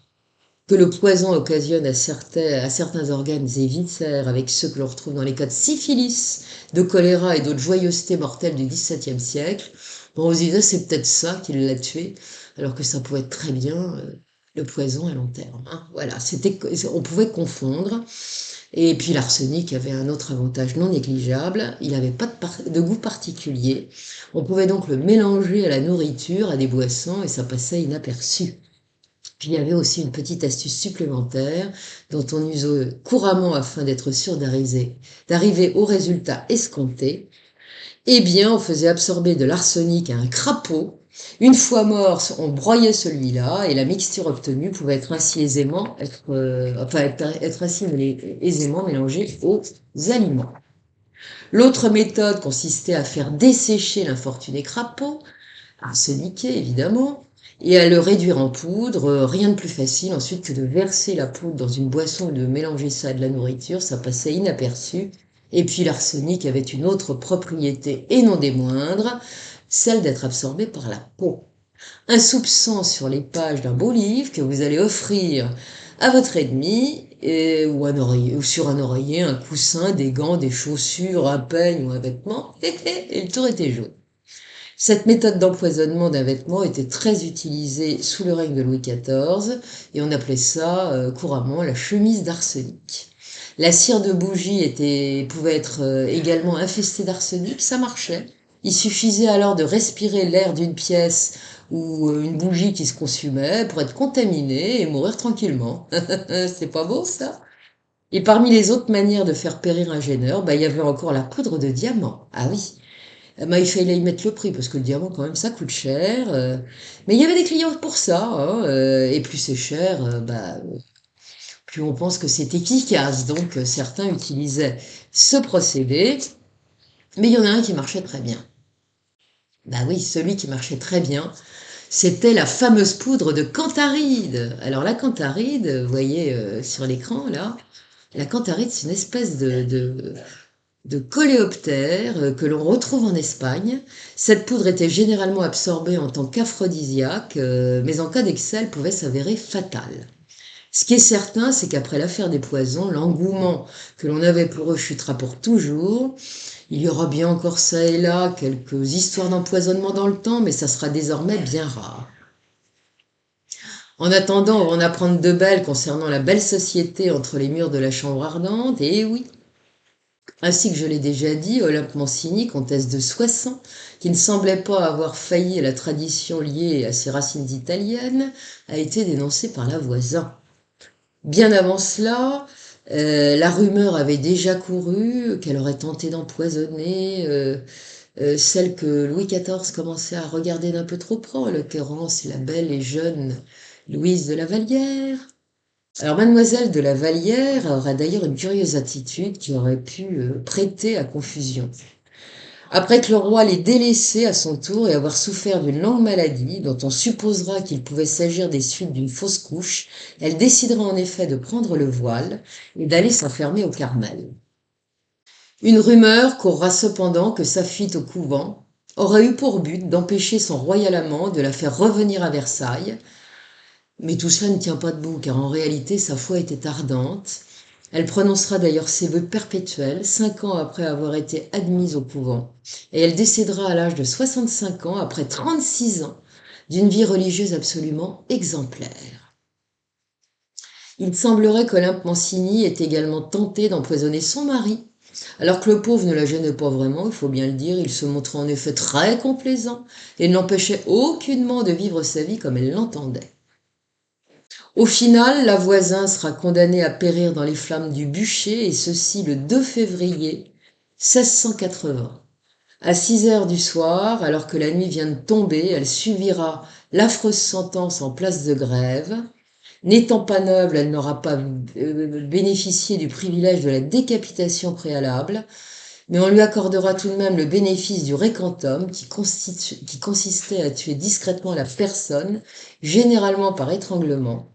que le poison occasionne à certains organes et viscères avec ceux que l'on retrouve dans les cas de syphilis, de choléra et d'autres joyeusetés mortelles du XVIIe siècle. Bon, on se disait c'est peut-être ça qui l'a tué, alors que ça pouvait être très bien le poison à long terme, hein. Voilà, on pouvait confondre. Et puis l'arsenic avait un autre avantage non négligeable, il n'avait pas de goût particulier. On pouvait donc le mélanger à la nourriture, à des boissons, et ça passait inaperçu. Puis il y avait aussi une petite astuce supplémentaire dont on use couramment afin d'être sûr d'arriver au résultat escompté. Eh bien, on faisait absorber de l'arsenic à un crapaud. Une fois mort, on broyait celui-là et la mixture obtenue pouvait être ainsi aisément mélangée aux aliments. L'autre méthode consistait à faire dessécher l'infortuné crapaud, arseniqué évidemment, et à le réduire en poudre. Rien de plus facile ensuite que de verser la poudre dans une boisson et de mélanger ça à de la nourriture, ça passait inaperçu. Et puis l'arsenic avait une autre propriété, et non des moindres, celle d'être absorbé par la peau. Un soupçon sur les pages d'un beau livre que vous allez offrir à votre ennemi, ou un oreiller, ou sur un oreiller, un coussin, des gants, des chaussures, un peigne ou un vêtement, et le tour était joué. Cette méthode d'empoisonnement d'un vêtement était très utilisée sous le règne de Louis XIV et on appelait ça couramment la chemise d'arsenic. La cire de bougie pouvait être également infestée d'arsenic, ça marchait. Il suffisait alors de respirer l'air d'une pièce ou une bougie qui se consumait pour être contaminé et mourir tranquillement. C'est pas beau ça? Et parmi les autres manières de faire périr un gêneur, il y avait encore la poudre de diamant. Ah oui, il fallait y mettre le prix parce que le diamant quand même ça coûte cher. Mais il y avait des clients pour ça, hein, et plus c'est cher, plus on pense que c'est efficace. Donc certains utilisaient ce procédé, mais il y en a un qui marchait très bien. Bah oui, celui qui marchait très bien, c'était la fameuse poudre de Cantharide. Alors la Cantharide, vous voyez sur l'écran là, la Cantharide c'est une espèce de coléoptère que l'on retrouve en Espagne. Cette poudre était généralement absorbée en tant qu'aphrodisiaque, mais en cas d'excès, elle pouvait s'avérer fatale. Ce qui est certain, c'est qu'après l'affaire des poisons, l'engouement que l'on avait pour eux chutera pour toujours. Il y aura bien encore ça et là quelques histoires d'empoisonnement dans le temps, mais ça sera désormais bien rare. En attendant, on va en apprendre de belles concernant la belle société entre les murs de la chambre ardente, et oui, ainsi que je l'ai déjà dit, Olympe Mancini, comtesse de Soissons, qui ne semblait pas avoir failli à la tradition liée à ses racines italiennes, a été dénoncée par la voisin. Bien avant cela, la rumeur avait déjà couru qu'elle aurait tenté d'empoisonner celle que Louis XIV commençait à regarder d'un peu trop près, en l'occurrence la belle et jeune Louise de la Vallière. Alors, mademoiselle de la Vallière aurait d'ailleurs une curieuse attitude qui aurait pu prêter à confusion. Après que le roi l'ait délaissée à son tour et avoir souffert d'une longue maladie, dont on supposera qu'il pouvait s'agir des suites d'une fausse couche, elle décidera en effet de prendre le voile et d'aller s'enfermer au Carmel. Une rumeur courra cependant que sa fuite au couvent aurait eu pour but d'empêcher son royal amant de la faire revenir à Versailles. Mais tout cela ne tient pas debout, car en réalité sa foi était ardente. Elle prononcera d'ailleurs ses vœux perpétuels 5 ans après avoir été admise au couvent, et elle décédera à l'âge de 65 ans, après 36 ans, d'une vie religieuse absolument exemplaire. Il semblerait qu'Olympe Mancini ait également tenté d'empoisonner son mari. Alors que le pauvre ne la gênait pas vraiment, il faut bien le dire, il se montrait en effet très complaisant et ne l'empêchait aucunement de vivre sa vie comme elle l'entendait. Au final, la voisin sera condamnée à périr dans les flammes du bûcher, et ceci le 2 février 1680. À 6 heures du soir, alors que la nuit vient de tomber, elle subira l'affreuse sentence en place de Grève. N'étant pas noble, elle n'aura pas bénéficié du privilège de la décapitation préalable, mais on lui accordera tout de même le bénéfice du requentum qui consistait à tuer discrètement la personne, généralement par étranglement.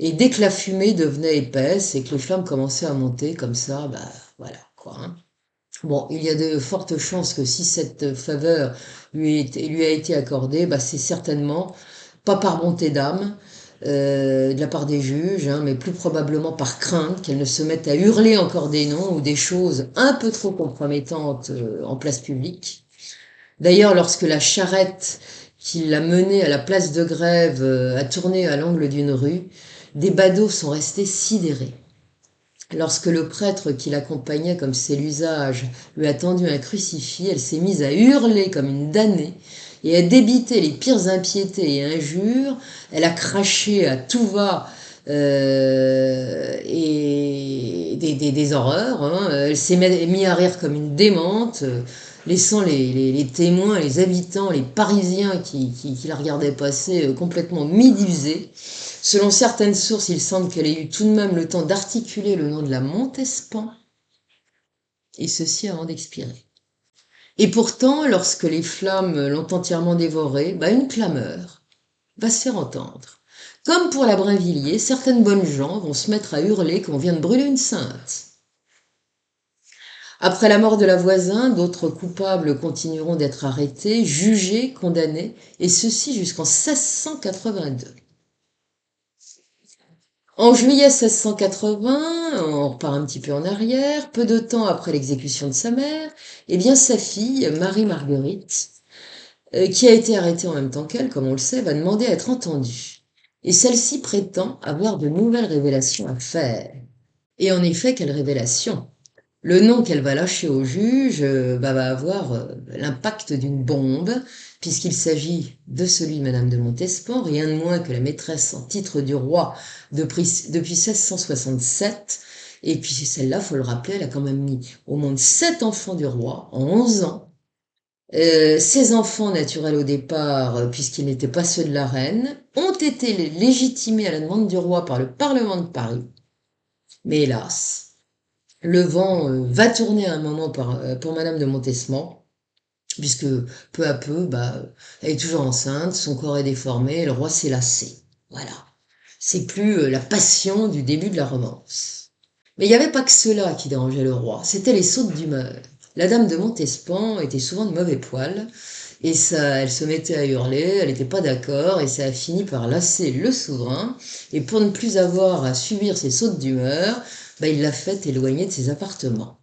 Et dès que la fumée devenait épaisse et que les flammes commençaient à monter comme ça, voilà quoi. Hein. Bon, il y a de fortes chances que si cette faveur lui a été accordée, c'est certainement pas par bonté d'âme de la part des juges, hein, mais plus probablement par crainte qu'elle ne se mette à hurler encore des noms ou des choses un peu trop compromettantes en place publique. D'ailleurs, lorsque la charrette qui l'a menée à la place de Grève a tourné à l'angle d'une rue, des badauds sont restés sidérés. Lorsque le prêtre qui l'accompagnait, comme c'est l'usage, lui a tendu un crucifix, elle s'est mise à hurler comme une damnée et à débiter les pires impiétés et injures. Elle a craché à tout va et des horreurs. Hein. Elle s'est mise à rire comme une démente, laissant les témoins, les habitants, les Parisiens qui la regardaient passer complètement médusés. Selon certaines sources, il semble qu'elle ait eu tout de même le temps d'articuler le nom de la Montespan, et ceci avant d'expirer. Et pourtant, lorsque les flammes l'ont entièrement dévorée, une clameur va se faire entendre. Comme pour la Brinvilliers, certaines bonnes gens vont se mettre à hurler qu'on vient de brûler une sainte. Après la mort de la voisin, d'autres coupables continueront d'être arrêtés, jugés, condamnés, et ceci jusqu'en 1682. En juillet 1680, on repart un petit peu en arrière, peu de temps après l'exécution de sa mère, eh bien sa fille, Marie-Marguerite, qui a été arrêtée en même temps qu'elle, comme on le sait, va demander à être entendue. Et celle-ci prétend avoir de nouvelles révélations à faire. Et en effet, quelle révélation? Le nom qu'elle va lâcher au juge va avoir l'impact d'une bombe, puisqu'il s'agit de celui de Madame de Montespan, rien de moins que la maîtresse en titre du roi depuis 1667. Et puis celle-là, faut le rappeler, elle a quand même mis au monde 7 enfants du roi en 11 ans. Ces enfants naturels au départ, puisqu'ils n'étaient pas ceux de la reine, ont été légitimés à la demande du roi par le Parlement de Paris. Mais hélas, le vent va tourner à un moment pour Madame de Montespan, puisque peu à peu, elle est toujours enceinte, son corps est déformé, et le roi s'est lassé. Voilà. C'est plus la passion du début de la romance. Mais il n'y avait pas que cela qui dérangeait le roi, c'était les sautes d'humeur. La dame de Montespan était souvent de mauvais poil, et ça, elle se mettait à hurler, elle n'était pas d'accord, et ça a fini par lasser le souverain. Et pour ne plus avoir à subir ces sautes d'humeur, il l'a fait éloigner de ses appartements.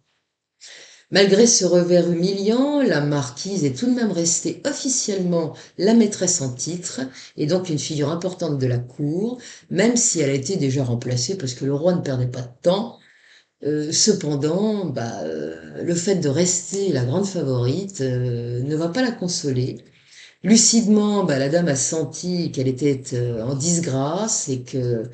Malgré ce revers humiliant, la marquise est tout de même restée officiellement la maîtresse en titre, et donc une figure importante de la cour, même si elle a été déjà remplacée parce que le roi ne perdait pas de temps. Cependant, le fait de rester la grande favorite ne va pas la consoler. Lucidement, la dame a senti qu'elle était en disgrâce et que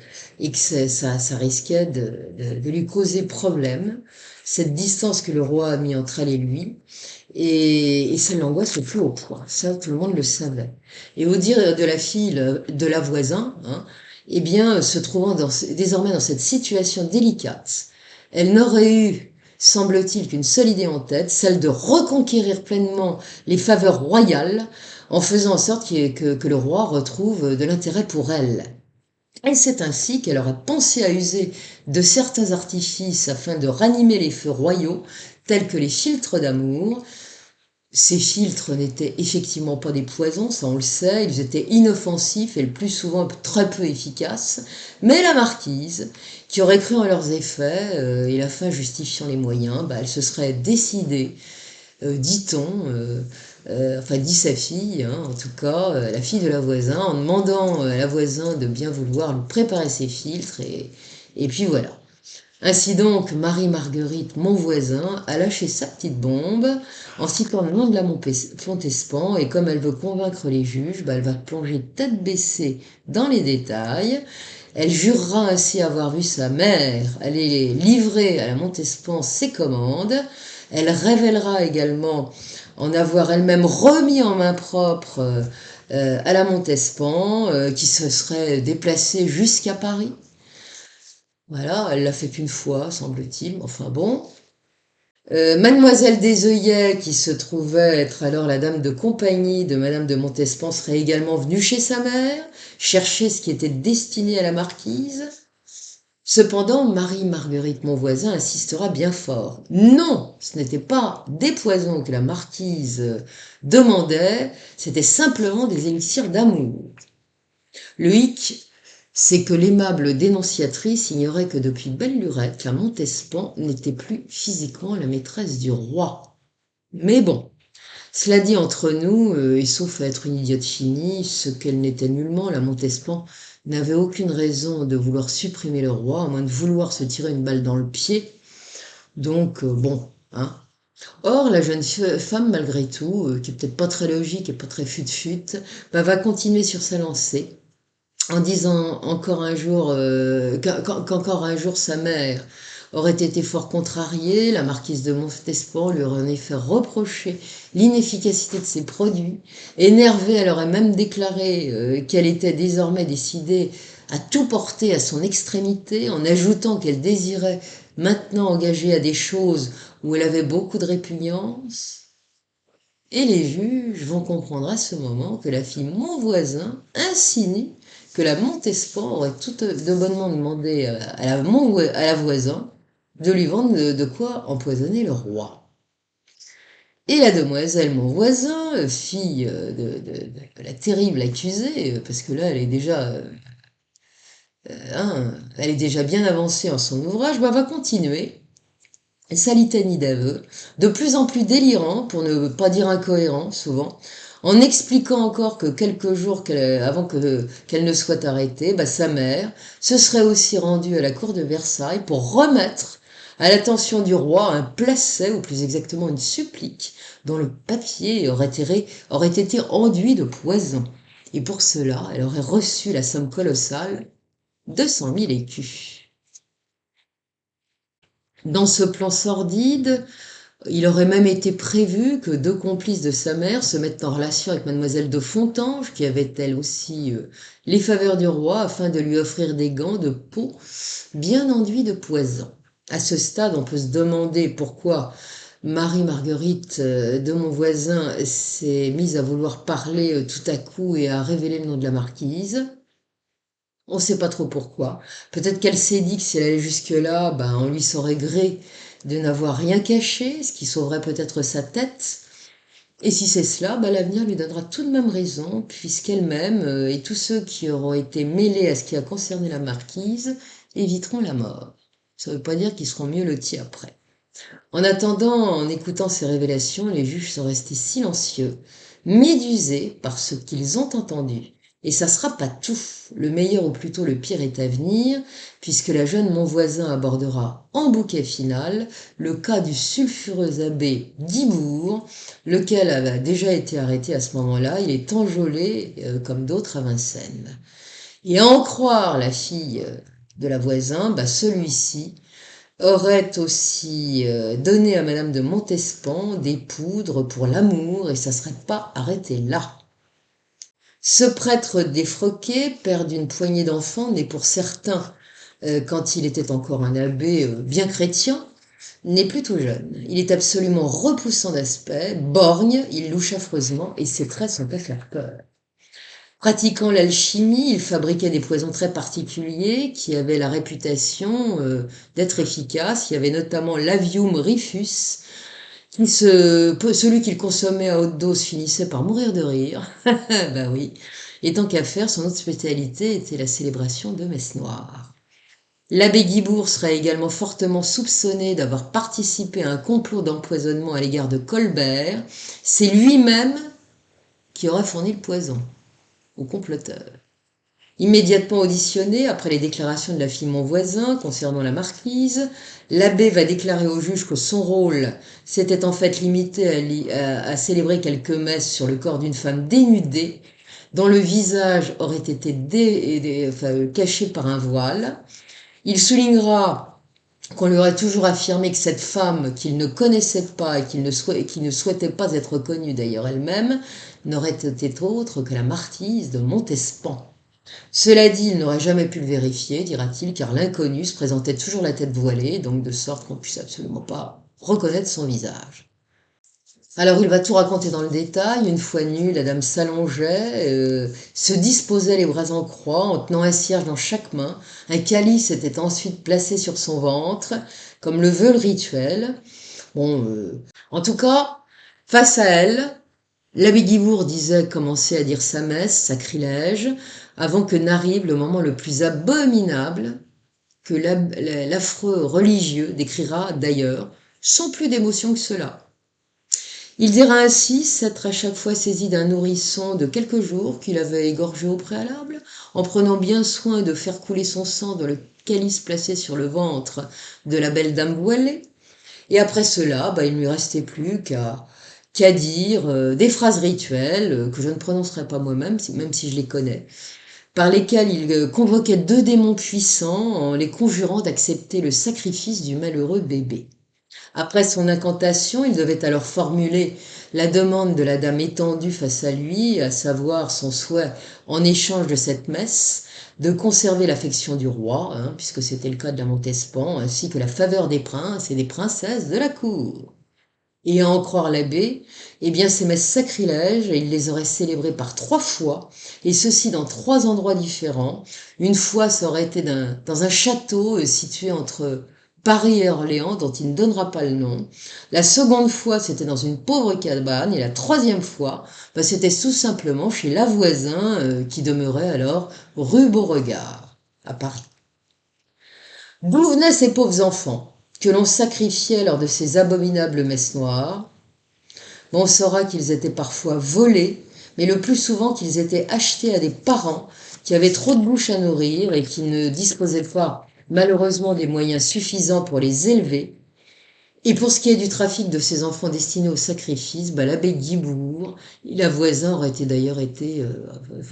ça risquait de lui causer problème, cette distance que le roi a mis entre elle et lui, et ça l'angoisse au plus haut point. Ça, tout le monde le savait. Et au dire de la fille de la voisin, hein, eh bien, se trouvant désormais dans cette situation délicate, elle n'aurait eu, semble-t-il, qu'une seule idée en tête, celle de reconquérir pleinement les faveurs royales, en faisant en sorte que le roi retrouve de l'intérêt pour elle. Et c'est ainsi qu'elle aurait pensé à user de certains artifices afin de ranimer les feux royaux, tels que les philtres d'amour. Ces filtres n'étaient effectivement pas des poisons, ça on le sait, ils étaient inoffensifs et le plus souvent très peu efficaces, mais la marquise, qui aurait cru en leurs effets, et la fin justifiant les moyens, elle se serait décidée, dit-on, enfin dit sa fille, hein, en tout cas, la fille de la voisin, en demandant à la voisin de bien vouloir lui préparer ses filtres, et puis voilà. Ainsi donc, Marie-Marguerite, mon voisin, a lâché sa petite bombe en citant le nom de la Montespan, et comme elle veut convaincre les juges, elle va plonger tête baissée dans les détails. Elle jurera ainsi avoir vu sa mère aller livrer à la Montespan ses commandes. Elle révélera également en avoir elle-même remis en main propre à la Montespan, qui se serait déplacée jusqu'à Paris. Voilà, elle l'a fait qu'une fois, semble-t-il, enfin bon. Mademoiselle Desœuillets, qui se trouvait être alors la dame de compagnie de Madame de Montespan, serait également venue chez sa mère, chercher ce qui était destiné à la marquise. Cependant, Marie-Marguerite, mon voisin, insistera bien fort. Non, ce n'était pas des poisons que la marquise demandait, c'était simplement des élixirs d'amour. Le hic, c'est que l'aimable dénonciatrice ignorait que depuis belle lurette, la Montespan n'était plus physiquement la maîtresse du roi. Mais bon, cela dit entre nous, et sauf à être une idiote finie, ce qu'elle n'était nullement, la Montespan n'avait aucune raison de vouloir supprimer le roi, à moins de vouloir se tirer une balle dans le pied. Donc, bon, hein. Or, la jeune femme, malgré tout, qui est peut-être pas très logique et pas très fut-fut, va continuer sur sa lancée en disant encore un jour qu'encore un jour sa mère aurait été fort contrariée, la marquise de Montespan lui aurait en effet reproché l'inefficacité de ses produits. Énervée, elle aurait même déclaré qu'elle était désormais décidée à tout porter à son extrémité, en ajoutant qu'elle désirait maintenant engager à des choses où elle avait beaucoup de répugnance. Et les juges vont comprendre à ce moment que la fille mon voisin insinue que la Montespan aurait tout de bonnement demandé à la voisin de lui vendre de quoi empoisonner le roi. Et la demoiselle mon voisin, fille de la terrible accusée, parce que là elle est déjà Elle est déjà bien avancée en son ouvrage, bah, va continuer sa litanie d'aveux, de plus en plus délirant, pour ne pas dire incohérent souvent, en expliquant encore que quelques jours avant qu'elle ne soit arrêtée, bah, sa mère se serait aussi rendue à la cour de Versailles pour remettre à l'attention du roi un placet, ou plus exactement une supplique, dont le papier aurait été enduit de poison. Et pour cela, elle aurait reçu la somme colossale de 100 000 écus. Dans ce plan sordide, il aurait même été prévu que deux complices de sa mère se mettent en relation avec mademoiselle de Fontanges, qui avait elle aussi les faveurs du roi, afin de lui offrir des gants de peau bien enduits de poison. À ce stade, on peut se demander pourquoi Marie-Marguerite de mon voisin s'est mise à vouloir parler tout à coup et à révéler le nom de la marquise. On ne sait pas trop pourquoi. Peut-être qu'elle s'est dit que si elle allait jusque-là, ben, on lui saurait gré de n'avoir rien caché, ce qui sauverait peut-être sa tête. Et si c'est cela, ben, l'avenir lui donnera tout de même raison, puisqu'elle-même et tous ceux qui auront été mêlés à ce qui a concerné la marquise éviteront la mort. Ça ne veut pas dire qu'ils seront mieux lotis après. En attendant, en écoutant ces révélations, les juges sont restés silencieux, médusés par ce qu'ils ont entendu. Et ça sera pas tout. Le meilleur ou plutôt le pire est à venir, puisque la jeune mon voisin abordera en bouquet final le cas du sulfureux abbé d'Ibourg, lequel avait déjà été arrêté à ce moment-là. Il est enjôlé comme d'autres à Vincennes. Et à en croire la fille de la voisin, bah celui-ci aurait aussi donné à madame de Montespan des poudres pour l'amour, et ça serait pas arrêté là. Ce prêtre défroqué, père d'une poignée d'enfants, né pour certains quand il était encore un abbé bien chrétien, n'est plus tout jeune. Il est absolument repoussant d'aspect, borgne, il louche affreusement, et ses traits sont à faire peur. Pratiquant l'alchimie, il fabriquait des poisons très particuliers qui avaient la réputation d'être efficaces. Il y avait notamment l'avium rifus, celui qu'il consommait à haute dose finissait par mourir de rire. Ben oui. Et tant qu'à faire, son autre spécialité était la célébration de messes noires. L'abbé Guibourg serait également fortement soupçonné d'avoir participé à un complot d'empoisonnement à l'égard de Colbert. C'est lui-même qui aurait fourni le poison aux comploteurs. Immédiatement auditionné après les déclarations de la fille mon voisin concernant la marquise, l'abbé va déclarer au juge que son rôle s'était en fait limité à célébrer quelques messes sur le corps d'une femme dénudée, dont le visage aurait été caché par un voile. Il soulignera qu'on lui aurait toujours affirmé que cette femme qu'il ne connaissait pas et qui ne souhaitait pas être connue d'ailleurs elle-même, n'aurait été autre que la marquise de Montespan. Cela dit, il n'aurait jamais pu le vérifier, dira-t-il, car l'inconnu se présentait toujours la tête voilée, donc de sorte qu'on puisse absolument pas reconnaître son visage. Alors il va tout raconter dans le détail. Une fois nue, la dame s'allongeait, se disposait les bras en croix, en tenant un cierge dans chaque main. Un calice était ensuite placé sur son ventre, comme le veut le rituel. Bon, en tout cas, face à elle, l'abbé Guibourg disait commencer à dire sa messe, sacrilège, avant que n'arrive le moment le plus abominable que l'affreux religieux décrira d'ailleurs, sans plus d'émotion que cela. Il dira ainsi s'être à chaque fois saisi d'un nourrisson de quelques jours qu'il avait égorgé au préalable, en prenant bien soin de faire couler son sang dans le calice placé sur le ventre de la belle dame voilée. Et après cela, il ne lui restait plus qu'à dire des phrases rituelles que je ne prononcerai pas moi-même, même si je les connais, par lesquelles il convoquait deux démons puissants en les conjurant d'accepter le sacrifice du malheureux bébé. Après son incantation, il devait alors formuler la demande de la dame étendue face à lui, à savoir son souhait en échange de cette messe, de conserver l'affection du roi, puisque c'était le cas de la Montespan, ainsi que la faveur des princes et des princesses de la cour. Et à en croire l'abbé, eh bien ces messes sacrilèges, il les aurait célébrées par 3 fois, et ceci dans 3 endroits différents. Une fois, ça aurait été dans un château situé entre Paris et Orléans, dont il ne donnera pas le nom. La seconde fois, c'était dans une pauvre cabane, et la troisième fois, c'était tout simplement chez la voisin qui demeurait alors rue Beauregard. à Paris. D'où venaient ces pauvres enfants que l'on sacrifiait lors de ces abominables messes noires? On saura qu'ils étaient parfois volés, mais le plus souvent qu'ils étaient achetés à des parents qui avaient trop de bouches à nourrir et qui ne disposaient pas, malheureusement, des moyens suffisants pour les élever. Et pour ce qui est du trafic de ces enfants destinés au sacrifice, l'abbé Guibourg et la voisin auraient d'ailleurs été,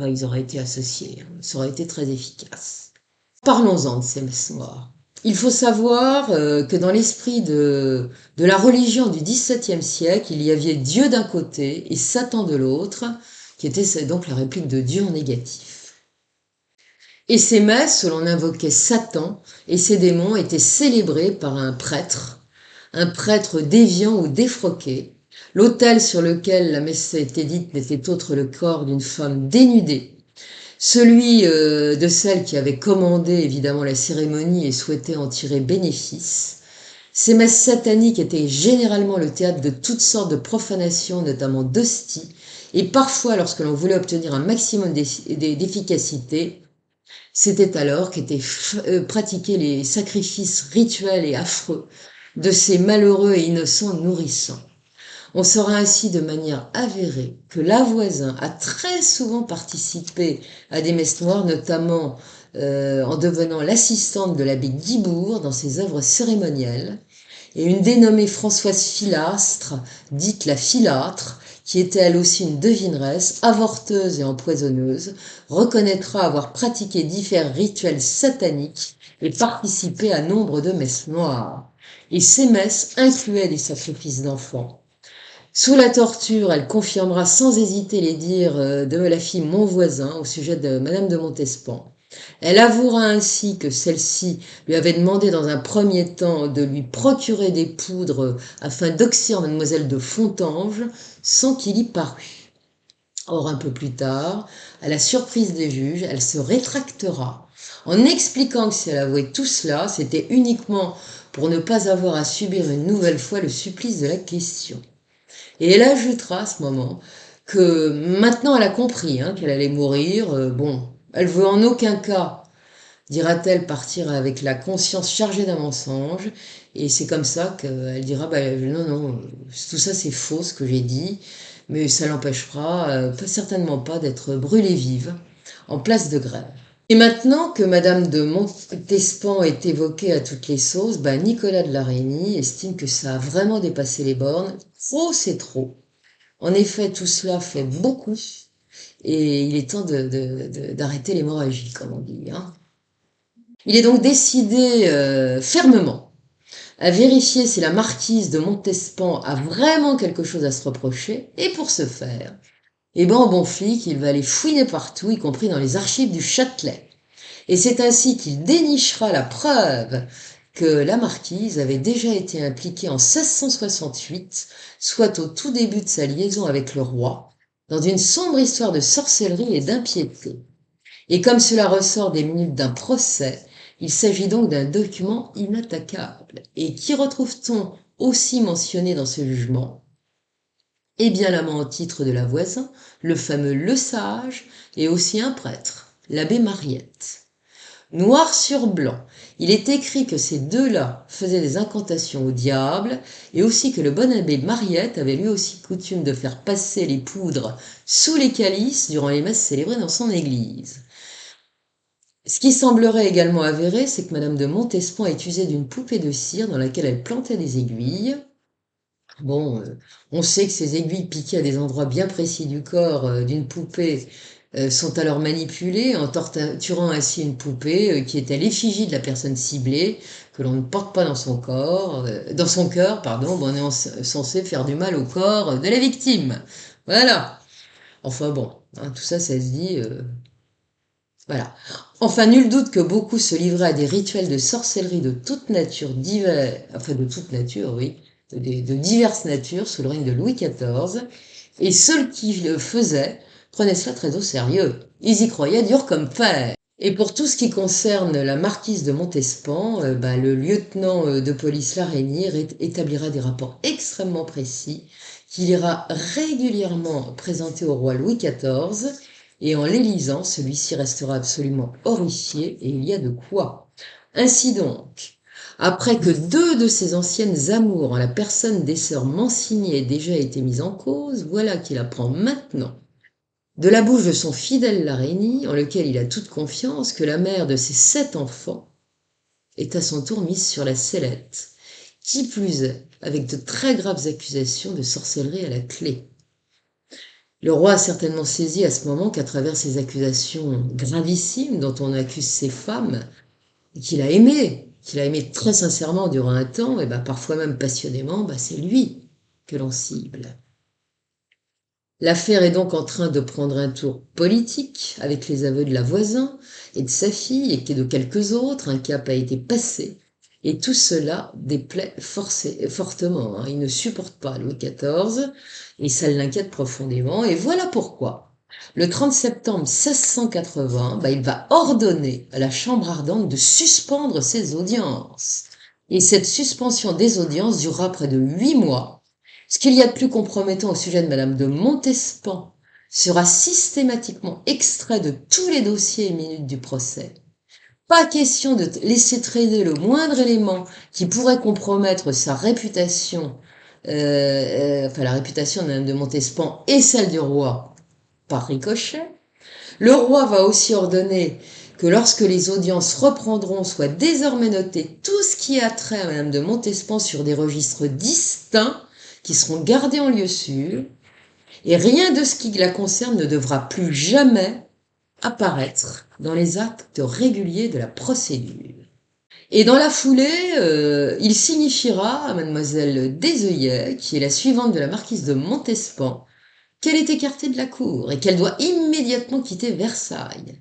ils auraient été associés. Ça aurait été très efficace. Parlons-en de ces messes noires. Il faut savoir que dans l'esprit de la religion du XVIIe siècle, il y avait Dieu d'un côté et Satan de l'autre, qui était donc la réplique de Dieu en négatif. Et ces messes où l'on invoquait Satan et ses démons étaient célébrées par un prêtre déviant ou défroqué. L'autel sur lequel la messe était dite n'était autre le corps d'une femme dénudée. Celui de celle qui avait commandé évidemment la cérémonie et souhaitait en tirer bénéfice. Ces messes sataniques étaient généralement le théâtre de toutes sortes de profanations, notamment d'hosties, et parfois lorsque l'on voulait obtenir un maximum d'efficacité, c'était alors qu'étaient pratiqués les sacrifices rituels et affreux de ces malheureux et innocents nourrissants. On saura ainsi de manière avérée que la voisin a très souvent participé à des messes noires, notamment en devenant l'assistante de l'abbé Guibourg dans ses œuvres cérémonielles. Et une dénommée Françoise Filastre, dite la Filâtre, qui était elle aussi une devineresse, avorteuse et empoisonneuse, reconnaîtra avoir pratiqué divers rituels sataniques et participé à nombre de messes noires. Et ces messes incluaient des sacrifices d'enfants. Sous la torture, elle confirmera sans hésiter les dires de la fille Mon Voisin au sujet de Madame de Montespan. Elle avouera ainsi que celle-ci lui avait demandé dans un premier temps de lui procurer des poudres afin d'oxyre Mademoiselle de Fontanges sans qu'il y parût. Or, un peu plus tard, à la surprise des juges, elle se rétractera en expliquant que si elle avouait tout cela, c'était uniquement pour ne pas avoir à subir une nouvelle fois le supplice de la question. Et elle ajoutera à ce moment que maintenant elle a compris qu'elle allait mourir. Elle veut en aucun cas, dira-t-elle, partir avec la conscience chargée d'un mensonge. Et c'est comme ça qu'elle dira, non, tout ça c'est faux ce que j'ai dit, mais ça l'empêchera certainement pas d'être brûlée vive en place de grève. Et maintenant que Madame de Montespan est évoquée à toutes les sauces, Nicolas de la Reynie estime que ça a vraiment dépassé les bornes. Trop, c'est trop. En effet, tout cela fait beaucoup et il est temps d'arrêter l'hémorragie, comme on dit. Il est donc décidé fermement à vérifier si la marquise de Montespan a vraiment quelque chose à se reprocher, et pour ce faire, en bon flic, il va aller fouiner partout, y compris dans les archives du Châtelet. Et c'est ainsi qu'il dénichera la preuve que la marquise avait déjà été impliquée en 1668, soit au tout début de sa liaison avec le roi, dans une sombre histoire de sorcellerie et d'impiété. Et comme cela ressort des minutes d'un procès, il s'agit donc d'un document inattaquable. Et qui retrouve-t-on aussi mentionné dans ce jugement? Eh bien, l'amant au titre de la voisin, le fameux Le Sage, et aussi un prêtre, l'abbé Mariette. Noir sur blanc, il est écrit que ces deux-là faisaient des incantations au diable et aussi que le bon abbé Mariette avait lui aussi coutume de faire passer les poudres sous les calices durant les messes célébrées dans son église. Ce qui semblerait également avéré, c'est que Madame de Montespan est usée d'une poupée de cire dans laquelle elle plantait des aiguilles. On sait que ces aiguilles piquées à des endroits bien précis du corps d'une poupée sont alors manipulées en torturant ainsi une poupée qui est à l'effigie de la personne ciblée, que l'on ne porte pas dans son corps, dans son cœur, pardon. On est censé faire du mal au corps de la victime. Voilà. Enfin tout ça, ça se dit. Voilà. Enfin, nul doute que beaucoup se livraient à des rituels de sorcellerie de toute nature, de toute nature, oui, de diverses natures sous le règne de Louis XIV, et ceux qui le faisaient prenaient cela très au sérieux. Ils y croyaient dur comme fer. Et pour tout ce qui concerne la marquise de Montespan, le lieutenant de police Laraignée établira des rapports extrêmement précis qu'il ira régulièrement présenter au roi Louis XIV, et en les lisant, celui-ci restera absolument horrifié, et il y a de quoi. Ainsi donc, après que deux de ses anciennes amours en la personne des sœurs Mansigny aient déjà été mises en cause, voilà qu'il apprend maintenant, de la bouche de son fidèle Larigny, en lequel il a toute confiance, que la mère de ses 7 enfants est à son tour mise sur la sellette, qui plus est, avec de très graves accusations de sorcellerie à la clé. Le roi a certainement saisi à ce moment qu'à travers ces accusations gravissimes dont on accuse ces femmes, et qu'il a aimé très sincèrement durant un temps, et parfois même passionnément, c'est lui que l'on cible. L'affaire est donc en train de prendre un tour politique avec les aveux de la voisin et de sa fille et de quelques autres. Un cap a été passé et tout cela déplaît fortement. Il ne supporte pas Louis XIV et ça l'inquiète profondément. Et voilà pourquoi, le 30 septembre 1680, il va ordonner à la Chambre ardente de suspendre ses audiences. Et cette suspension des audiences durera près de 8 mois. Ce qu'il y a de plus compromettant au sujet de Madame de Montespan sera systématiquement extrait de tous les dossiers et minutes du procès. Pas question de laisser traîner le moindre élément qui pourrait compromettre sa réputation, la réputation de Madame de Montespan et celle du roi par ricochet. Le roi va aussi ordonner que lorsque les audiences reprendront, soit désormais noté tout ce qui a trait à Madame de Montespan sur des registres distincts qui seront gardés en lieu sûr, et rien de ce qui la concerne ne devra plus jamais apparaître dans les actes réguliers de la procédure. Et dans la foulée, il signifiera à mademoiselle Desœuillets, qui est la suivante de la marquise de Montespan, qu'elle est écartée de la cour et qu'elle doit immédiatement quitter Versailles.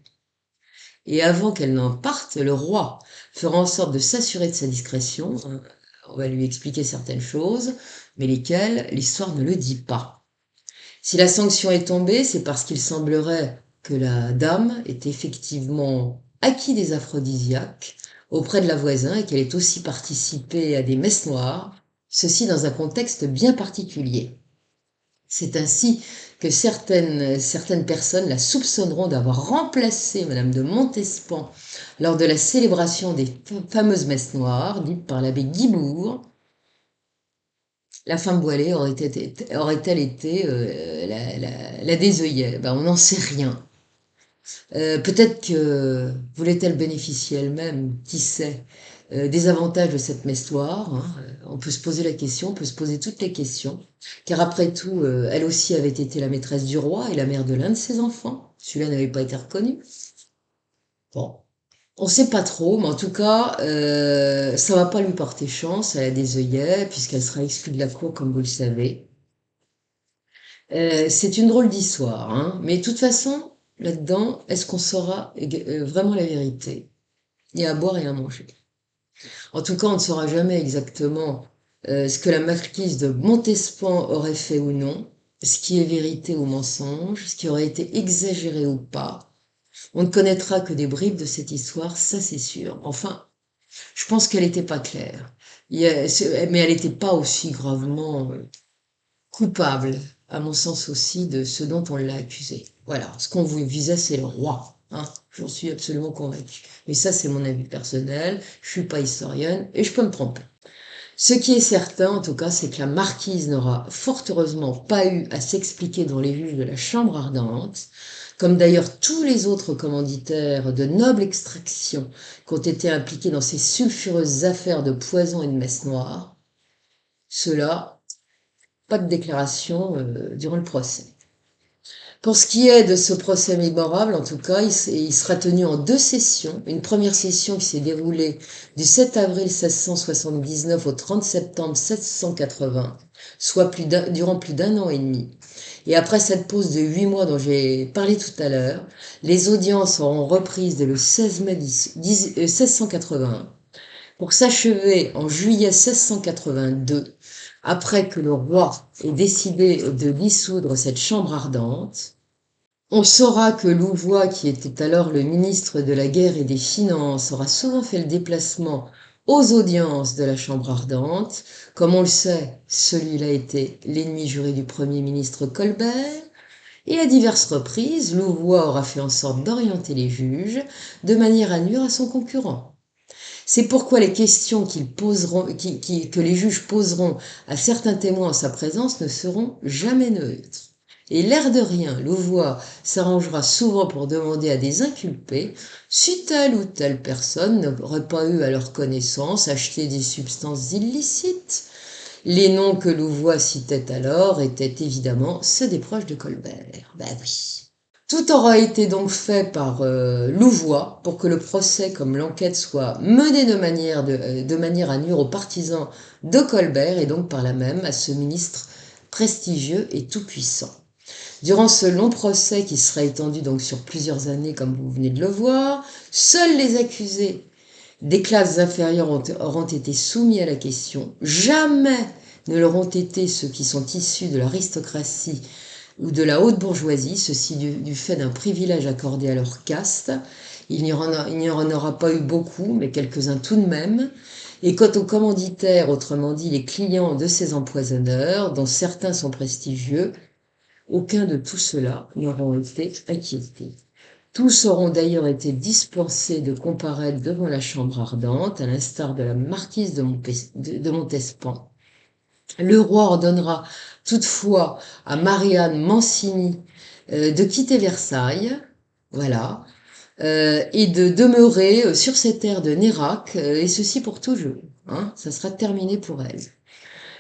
Et avant qu'elle n'en parte, le roi fera en sorte de s'assurer de sa discrétion. On va lui expliquer certaines choses, mais lesquelles l'histoire ne le dit pas. Si la sanction est tombée, c'est parce qu'il semblerait que la dame ait effectivement acquis des aphrodisiaques auprès de la voisine et qu'elle ait aussi participé à des messes noires, ceci dans un contexte bien particulier. C'est ainsi que certaines personnes la soupçonneront d'avoir remplacé Madame de Montespan lors de la célébration des fameuses messes noires dites par l'abbé Guibourg. La femme voilée aurait-elle été la Desœuillets? On n'en sait rien. Peut-être que voulait-elle bénéficier elle-même, qui sait, des avantages de cette mestoire. On peut se poser la question, on peut se poser toutes les questions, car après tout, elle aussi avait été la maîtresse du roi et la mère de l'un de ses enfants. Celui-là n'avait pas été reconnu. Bon, on sait pas trop, mais en tout cas, ça va pas lui porter chance à la Desœuillets, puisqu'elle sera exclue de la cour, comme vous le savez. C'est une drôle d'histoire, mais de toute façon, là-dedans, est-ce qu'on saura vraiment la vérité? Il y a à boire et à manger. En tout cas, on ne saura jamais exactement ce que la marquise de Montespan aurait fait ou non, ce qui est vérité ou mensonge, ce qui aurait été exagéré ou pas. On ne connaîtra que des bribes de cette histoire, ça c'est sûr. Enfin, je pense qu'elle n'était pas claire. Mais elle n'était pas aussi gravement coupable, à mon sens aussi, de ce dont on l'a accusé. Voilà, ce qu'on vous visait, c'est le roi. J'en suis absolument convaincue. Mais ça, c'est mon avis personnel. Je suis pas historienne et je peux me tromper. Ce qui est certain, en tout cas, c'est que la marquise n'aura fort heureusement pas eu à s'expliquer devant les juges de la Chambre ardente, comme d'ailleurs tous les autres commanditaires de noble extraction qui ont été impliqués dans ces sulfureuses affaires de poison et de messe noire. Ceux-là, pas de déclaration durant le procès. Pour ce qui est de ce procès mémorable, en tout cas, il sera tenu en 2 sessions. Une première session qui s'est déroulée du 7 avril 1679 au 30 septembre 1780, soit durant plus d'1 an et demi. Et après cette pause de 8 mois dont j'ai parlé tout à l'heure, les audiences seront reprises dès le 16 mai 1681 pour s'achever en juillet 1682, après que le roi ait décidé de dissoudre cette chambre ardente. On saura que Louvois, qui était alors le ministre de la Guerre et des Finances, aura souvent fait le déplacement aux audiences de la chambre ardente. Comme on le sait, celui-là était l'ennemi juré du Premier ministre Colbert. Et à diverses reprises, Louvois aura fait en sorte d'orienter les juges de manière à nuire à son concurrent. C'est pourquoi les questions que les juges poseront à certains témoins en sa présence ne seront jamais neutres. Et l'air de rien, Louvois s'arrangera souvent pour demander à des inculpés si telle ou telle personne n'aurait pas eu à leur connaissance acheté des substances illicites. Les noms que Louvois citait alors étaient évidemment ceux des proches de Colbert. Ben oui. Tout aura été donc fait par Louvois pour que le procès comme l'enquête soit mené de manière à nuire aux partisans de Colbert et donc par là même à ce ministre prestigieux et tout-puissant. Durant ce long procès qui sera étendu donc sur plusieurs années comme vous venez de le voir, seuls les accusés des classes inférieures auront été soumis à la question. Jamais ne l'auront été ceux qui sont issus de l'aristocratie ou de la haute bourgeoisie, ceci du fait d'un privilège accordé à leur caste. Il n'y en aura pas eu beaucoup, mais quelques-uns tout de même. Et quant aux commanditaires, autrement dit les clients de ces empoisonneurs, dont certains sont prestigieux, aucun de tout cela n'auront été inquiétés. Tous auront d'ailleurs été dispensés de comparaître devant la chambre ardente, à l'instar de la marquise de Montespan. Le roi ordonnera toutefois à Marianne Mancini de quitter Versailles, voilà, et de demeurer sur ces terres de Nérac, et ceci pour toujours. Hein, ça sera terminé pour elle.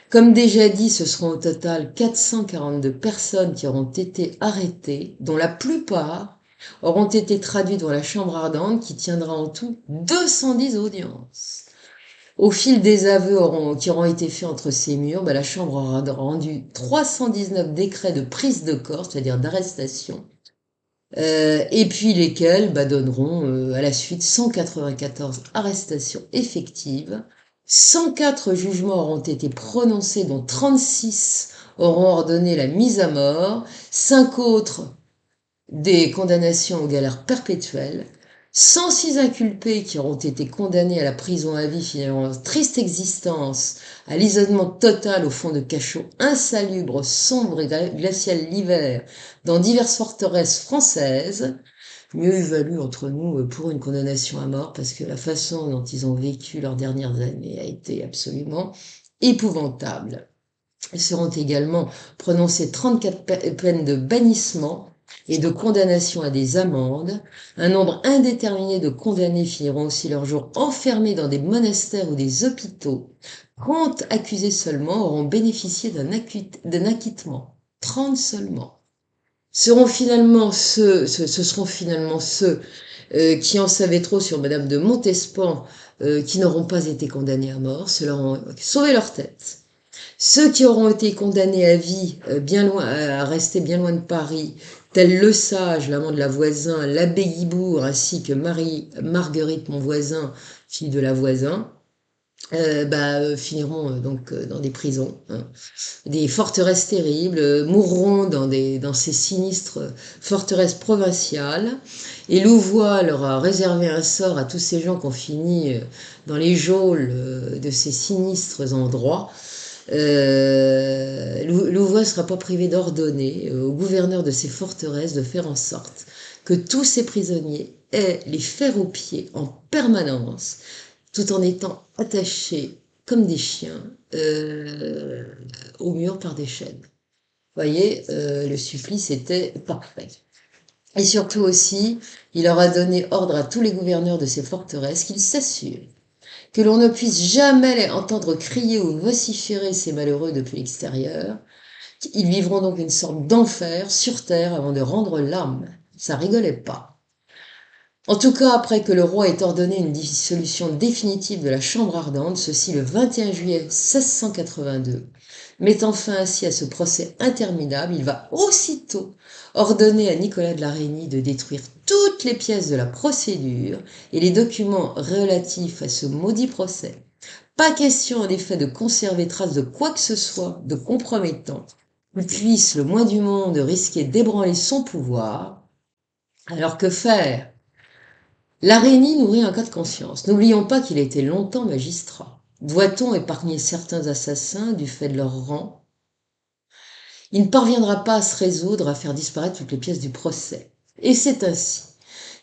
Comme déjà dit, ce seront au total 442 personnes qui auront été arrêtées, dont la plupart auront été traduits dans la chambre ardente qui tiendra en tout 210 audiences. Au fil des aveux qui auront été faits entre ces murs, la chambre aura rendu 319 décrets de prise de corps, c'est-à-dire d'arrestation, et puis lesquels donneront à la suite 194 arrestations effectives. 104 jugements auront été prononcés, dont 36 auront ordonné la mise à mort, 5 autres des condamnations aux galères perpétuelles, 106 inculpés qui auront été condamnés à la prison à vie, finalement triste existence, à l'isolement total au fond de cachots insalubres, sombres et glaciales l'hiver, dans diverses forteresses françaises. Mieux eût valu entre nous pour une condamnation à mort, parce que la façon dont ils ont vécu leurs dernières années a été absolument épouvantable. Seront également prononcées 34 peines de bannissement et de condamnation à des amendes. Un nombre indéterminé de condamnés finiront aussi leurs jours enfermés dans des monastères ou des hôpitaux. 30 accusés seulement auront bénéficié d'un acquittement. 30 seulement. Ce seront finalement ceux qui en savaient trop sur Madame de Montespan, qui n'auront pas été condamnés à mort, ceux-là ont sauvé leur tête. Ceux qui auront été condamnés à vie, bien loin, à rester bien loin de Paris, tels Le Sage, l'amant de la voisin, l'abbé Guibourg, ainsi que Marguerite Monvoisin, fille de la voisin, finiront donc dans des prisons, hein, des forteresses terribles, mourront dans ces sinistres forteresses provinciales. Et Louvois leur a réservé un sort à tous ces gens qui ont fini dans les geôles de ces sinistres endroits. Louvois ne sera pas privé d'ordonner au gouverneur de ces forteresses de faire en sorte que tous ces prisonniers aient les fers aux pieds en permanence, tout en étant attachés comme des chiens au mur par des chaînes. Vous voyez, le supplice était parfait. Et surtout aussi, il leur a donné ordre à tous les gouverneurs de ces forteresses qu'ils s'assurent que l'on ne puisse jamais les entendre crier ou vociférer ces malheureux depuis l'extérieur. Ils vivront donc une sorte d'enfer sur terre avant de rendre l'âme. Ça rigolait pas. En tout cas, après que le roi ait ordonné une dissolution définitive de la chambre ardente, ceci le 21 juillet 1682, mettant fin ainsi à ce procès interminable, il va aussitôt ordonner à Nicolas de la Reynie de détruire toutes les pièces de la procédure et les documents relatifs à ce maudit procès. Pas question en effet de conserver trace de quoi que ce soit de compromettant qui puisse le moins du monde risquer d'ébranler son pouvoir. Alors que faire? La Reynie nourrit un cas de conscience. N'oublions pas qu'il a été longtemps magistrat. Doit-on épargner certains assassins du fait de leur rang? il ne parviendra pas à se résoudre à faire disparaître toutes les pièces du procès. Et c'est ainsi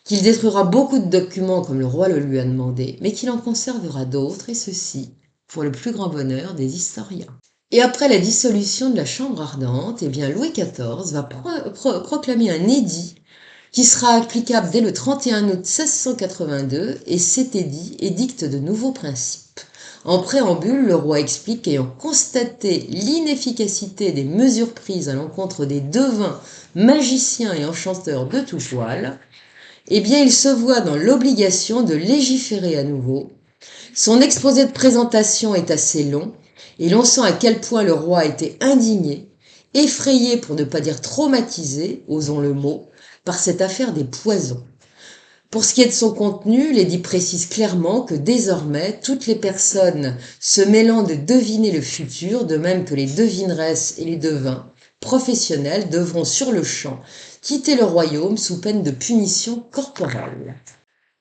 qu'il détruira beaucoup de documents comme le roi le lui a demandé, mais qu'il en conservera d'autres, et ceci pour le plus grand bonheur des historiens. Et après la dissolution de la Chambre ardente, eh bien Louis XIV va proclamer un édit qui sera applicable dès le 31 août 1682, et cet édit édicte de nouveaux principes. En préambule, le roi explique qu'ayant constaté l'inefficacité des mesures prises à l'encontre des devins, magiciens et enchanteurs de tout poil, eh bien il se voit dans l'obligation de légiférer à nouveau. Son exposé de présentation est assez long, et l'on sent à quel point le roi a été indigné, effrayé pour ne pas dire traumatisé, osons le mot, par cette affaire des poisons. Pour ce qui est de son contenu, l'édit précise clairement que désormais, toutes les personnes se mêlant de deviner le futur, de même que les devineresses et les devins professionnels, devront sur le champ quitter le royaume sous peine de punition corporelle.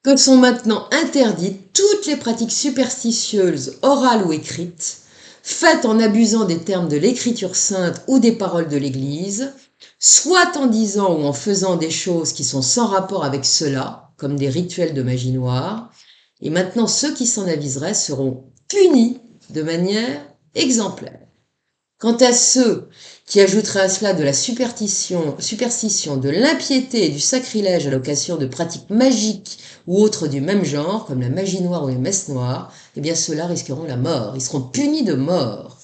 Que sont maintenant interdites toutes les pratiques superstitieuses, orales ou écrites, faites en abusant des termes de l'écriture sainte ou des paroles de l'Église, soit en disant ou en faisant des choses qui sont sans rapport avec cela, comme des rituels de magie noire, et maintenant ceux qui s'en aviseraient seront punis de manière exemplaire. Quant à ceux qui ajouteraient à cela de la superstition, de l'impiété et du sacrilège à l'occasion de pratiques magiques ou autres du même genre, comme la magie noire ou les messes noires, eh bien ceux-là risqueront la mort, ils seront punis de mort.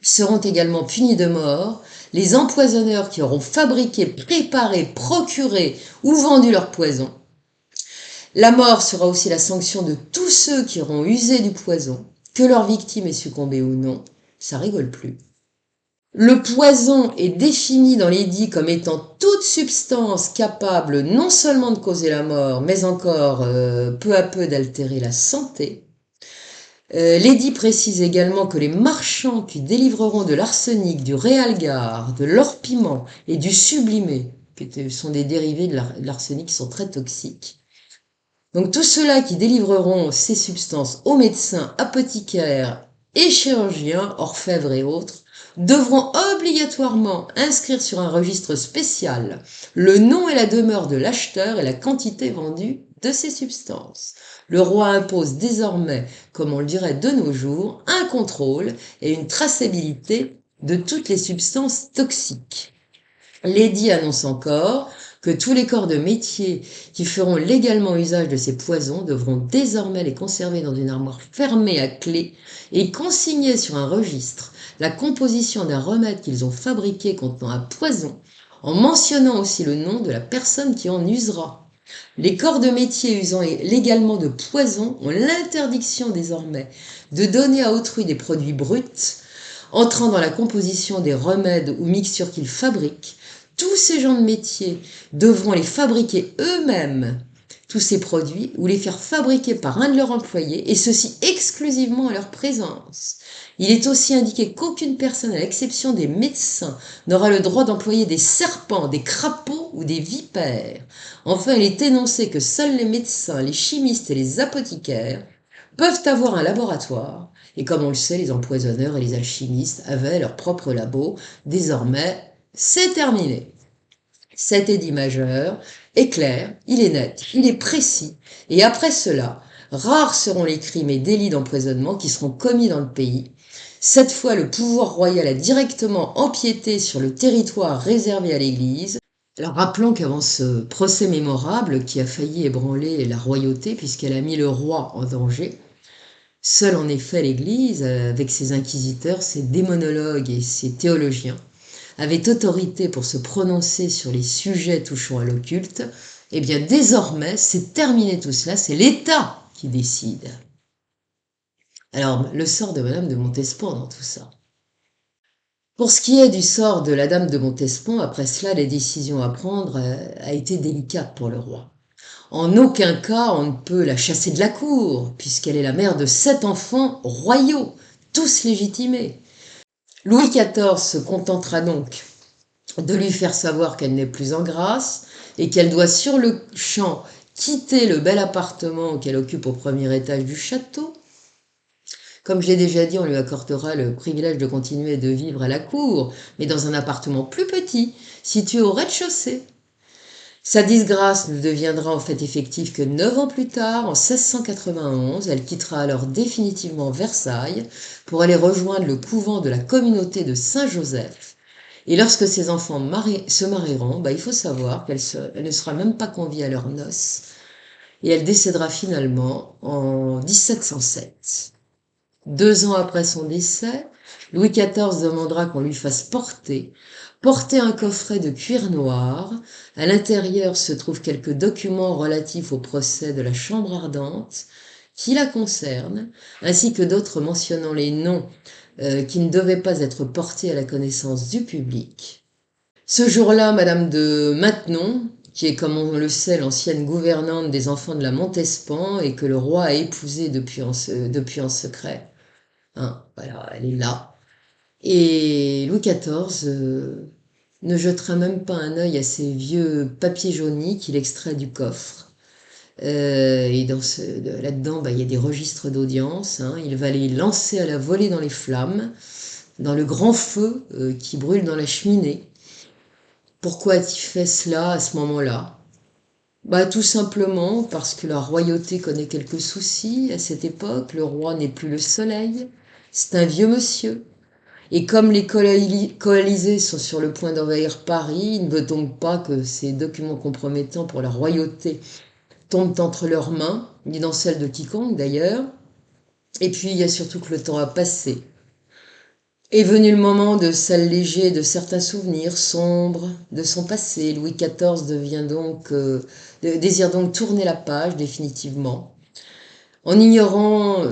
Seront également punis de mort les empoisonneurs qui auront fabriqué, préparé, procuré ou vendu leur poison. La mort sera aussi la sanction de tous ceux qui auront usé du poison, que leur victime ait succombé ou non. Ça rigole plus. Le poison est défini dans l'édit comme étant toute substance capable non seulement de causer la mort, mais encore peu à peu d'altérer la santé. L'édit précise également que les marchands qui délivreront de l'arsenic, du réalgar, de l'or-piment et du sublimé, qui sont des dérivés de l'arsenic qui sont très toxiques, donc tous ceux-là qui délivreront ces substances aux médecins, apothicaires et chirurgiens, orfèvres et autres, devront obligatoirement inscrire sur un registre spécial le nom et la demeure de l'acheteur et la quantité vendue de ces substances. Le roi impose désormais, comme on le dirait de nos jours, un contrôle et une traçabilité de toutes les substances toxiques. L'édit annonce encore que tous les corps de métier qui feront légalement usage de ces poisons devront désormais les conserver dans une armoire fermée à clé et consigner sur un registre la composition d'un remède qu'ils ont fabriqué contenant un poison, en mentionnant aussi le nom de la personne qui en usera. Les corps de métier usant légalement de poison ont l'interdiction désormais de donner à autrui des produits bruts entrant dans la composition des remèdes ou mixtures qu'ils fabriquent. Tous ces gens de métier devront les fabriquer eux-mêmes, tous ces produits, ou les faire fabriquer par un de leurs employés, et ceci exclusivement à leur présence. Il est aussi indiqué qu'aucune personne, à l'exception des médecins, n'aura le droit d'employer des serpents, des crapauds ou des vipères. Enfin, il est énoncé que seuls les médecins, les chimistes et les apothicaires peuvent avoir un laboratoire, et comme on le sait, les empoisonneurs et les alchimistes avaient leur propre labo. Désormais, c'est terminé. Cet édit majeur est clair, il est net, il est précis, et après cela, rares seront les crimes et délits d'empoisonnement qui seront commis dans le pays. Cette fois, le pouvoir royal a directement empiété sur le territoire réservé à l'Église. Alors rappelons qu'avant ce procès mémorable qui a failli ébranler la royauté puisqu'elle a mis le roi en danger, seule en effet l'Église, avec ses inquisiteurs, ses démonologues et ses théologiens, avait autorité pour se prononcer sur les sujets touchant à l'occulte. Eh bien désormais, c'est terminé tout cela, c'est l'État qui décide. Alors, le sort de Madame de Montespan dans tout ça. Pour ce qui est du sort de la Dame de Montespan, après cela, les décisions à prendre a été délicate pour le roi. En aucun cas on ne peut la chasser de la cour, puisqu'elle est la mère de 7 enfants royaux, tous légitimés. Louis XIV se contentera donc de lui faire savoir qu'elle n'est plus en grâce et qu'elle doit sur le champ quitter le bel appartement qu'elle occupe au premier étage du château, Comme je l'ai déjà dit, on lui accordera le privilège de continuer de vivre à la cour, mais dans un appartement plus petit, situé au rez-de-chaussée. Sa disgrâce ne deviendra en fait effective que 9 ans plus tard, en 1691. Elle quittera alors définitivement Versailles pour aller rejoindre le couvent de la communauté de Saint-Joseph. Et lorsque ses enfants se marieront, il faut savoir elle ne sera même pas conviée à leurs noces. Et elle décédera finalement en 1707. 2 ans après son décès, Louis XIV demandera qu'on lui fasse porter un coffret de cuir noir. À l'intérieur se trouvent quelques documents relatifs au procès de la Chambre ardente qui la concernent, ainsi que d'autres mentionnant les noms qui ne devaient pas être portés à la connaissance du public. Ce jour-là, Madame de Maintenon, qui est, comme on le sait, l'ancienne gouvernante des enfants de la Montespan et que le roi a épousée depuis en secret, hein, voilà, elle est là. Et Louis XIV ne jettera même pas un œil à ces vieux papiers jaunis qu'il extrait du coffre. Et là-dedans, il y a des registres d'audience, hein. Il va les lancer à la volée dans les flammes, dans le grand feu qui brûle dans la cheminée. Pourquoi a-t-il fait cela à ce moment-là? Tout simplement parce que la royauté connaît quelques soucis à cette époque. Le roi n'est plus le soleil, c'est un vieux monsieur. Et comme les coalisés sont sur le point d'envahir Paris, il ne veut donc pas que ces documents compromettants pour la royauté tombent entre leurs mains, ni dans celles de quiconque d'ailleurs. Et puis il y a surtout que le temps a passé. Est venu le moment de s'alléger de certains souvenirs sombres de son passé. Louis XIV désire donc tourner la page définitivement, en ignorant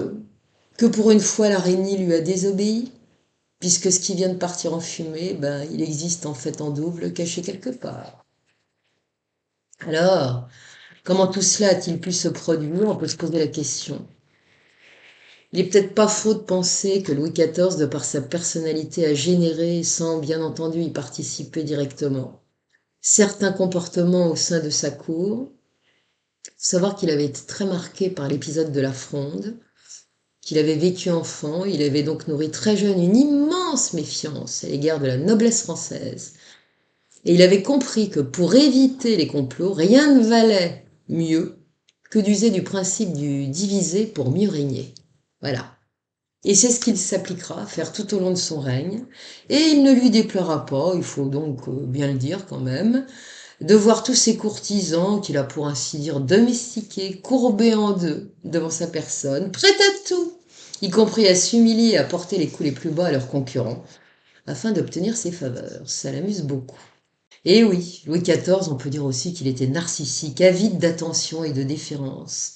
que pour une fois la reine lui a désobéi, puisque ce qui vient de partir en fumée, il existe en fait en double, caché quelque part. Alors, comment tout cela a-t-il pu se produire? On peut se poser la question. Il n'est peut-être pas faux de penser que Louis XIV, de par sa personnalité, a généré, sans bien entendu y participer directement, certains comportements au sein de sa cour. Il faut savoir qu'il avait été très marqué par l'épisode de la Fronde, qu'il avait vécu enfant. Il avait donc nourri très jeune une immense méfiance à l'égard de la noblesse française. Et il avait compris que pour éviter les complots, rien ne valait mieux que d'user du principe du diviser pour mieux régner. Voilà. Et c'est ce qu'il s'appliquera à faire tout au long de son règne. Et il ne lui déplaira pas, il faut donc bien le dire quand même, de voir tous ces courtisans qu'il a pour ainsi dire domestiqués, courbés en deux devant sa personne, prêts à tout, y compris à s'humilier et à porter les coups les plus bas à leurs concurrents, afin d'obtenir ses faveurs. Ça l'amuse beaucoup. Et oui, Louis XIV, on peut dire aussi qu'il était narcissique, avide d'attention et de déférence.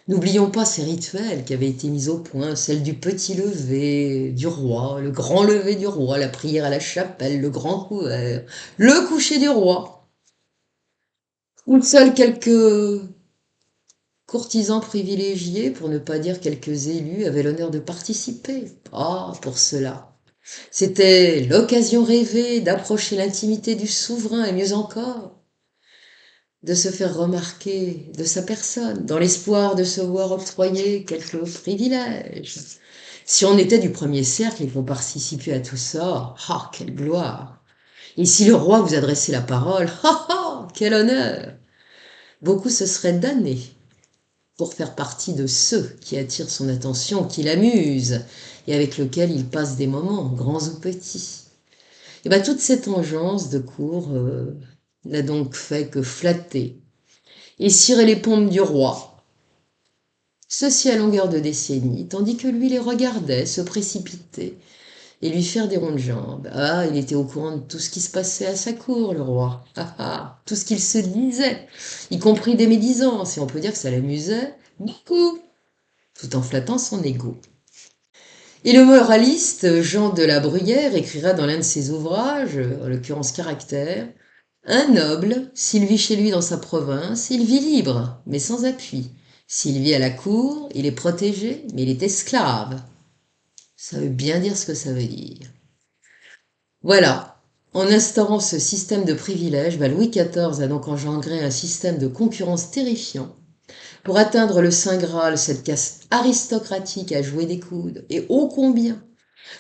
N'oublions pas ces rituels qui avaient été mis au point, celle du petit lever du roi, le grand lever du roi, la prière à la chapelle, le grand couvert, le coucher du roi, où seuls quelques courtisans privilégiés, pour ne pas dire quelques élus, avaient l'honneur de participer. Ah, pour cela. C'était l'occasion rêvée d'approcher l'intimité du souverain et mieux encore, de se faire remarquer de sa personne, dans l'espoir de se voir octroyer quelques privilèges. Si on était du premier cercle et qu'on participait à tout ça, ah, quelle gloire! Et si le roi vous adressait la parole, ah, ah, quel honneur! Beaucoup se seraient damnés pour faire partie de ceux qui attirent son attention, qui l'amusent, et avec lesquels il passe des moments, grands ou petits. Et toute cette engeance de cour n'a donc fait que flatter et cirer les pompes du roi. Ceci à longueur de décennies, tandis que lui les regardait se précipiter et lui faire des ronds de jambes. Ah, il était au courant de tout ce qui se passait à sa cour, le roi. Ah, ah, tout ce qu'il se disait, y compris des médisances, et on peut dire que ça l'amusait beaucoup, tout en flattant son ego. Et le moraliste Jean de la Bruyère écrira dans l'un de ses ouvrages, en l'occurrence Caractère, un noble, s'il vit chez lui dans sa province, il vit libre, mais sans appui. S'il vit à la cour, il est protégé, mais il est esclave. Ça veut bien dire ce que ça veut dire. Voilà. En instaurant ce système de privilèges, Louis XIV a donc engendré un système de concurrence terrifiant Pour atteindre le Saint Graal, cette caste aristocratique a joué des coudes, et ô combien!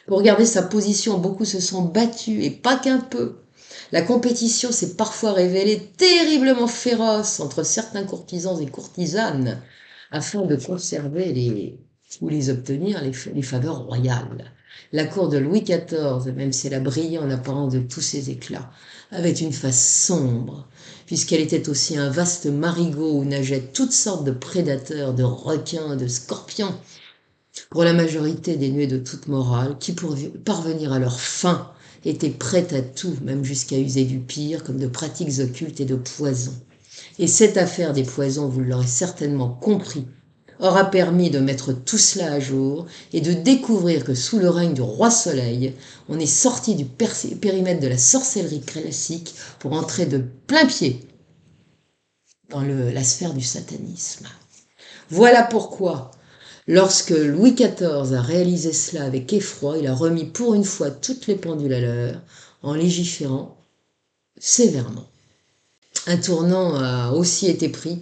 Pour garder sa position, beaucoup se sont battus, et pas qu'un peu. La compétition s'est parfois révélée terriblement féroce entre certains courtisans et courtisanes, afin de conserver ou les obtenir les faveurs royales. La cour de Louis XIV, même si elle a brillé en apparence de tous ses éclats, avait une face sombre, puisqu'elle était aussi un vaste marigot où nageaient toutes sortes de prédateurs, de requins, de scorpions, pour la majorité dénués de toute morale, qui pour parvenir à leur fin étaient prêtes à tout, même jusqu'à user du pire, comme de pratiques occultes et de poisons. Et cette affaire des poisons, vous l'aurez certainement compris, aura permis de mettre tout cela à jour et de découvrir que sous le règne du roi Soleil, on est sorti du périmètre de la sorcellerie classique pour entrer de plein pied dans la sphère du satanisme. Voilà pourquoi, lorsque Louis XIV a réalisé cela avec effroi, il a remis pour une fois toutes les pendules à l'heure en légiférant sévèrement. Un tournant a aussi été pris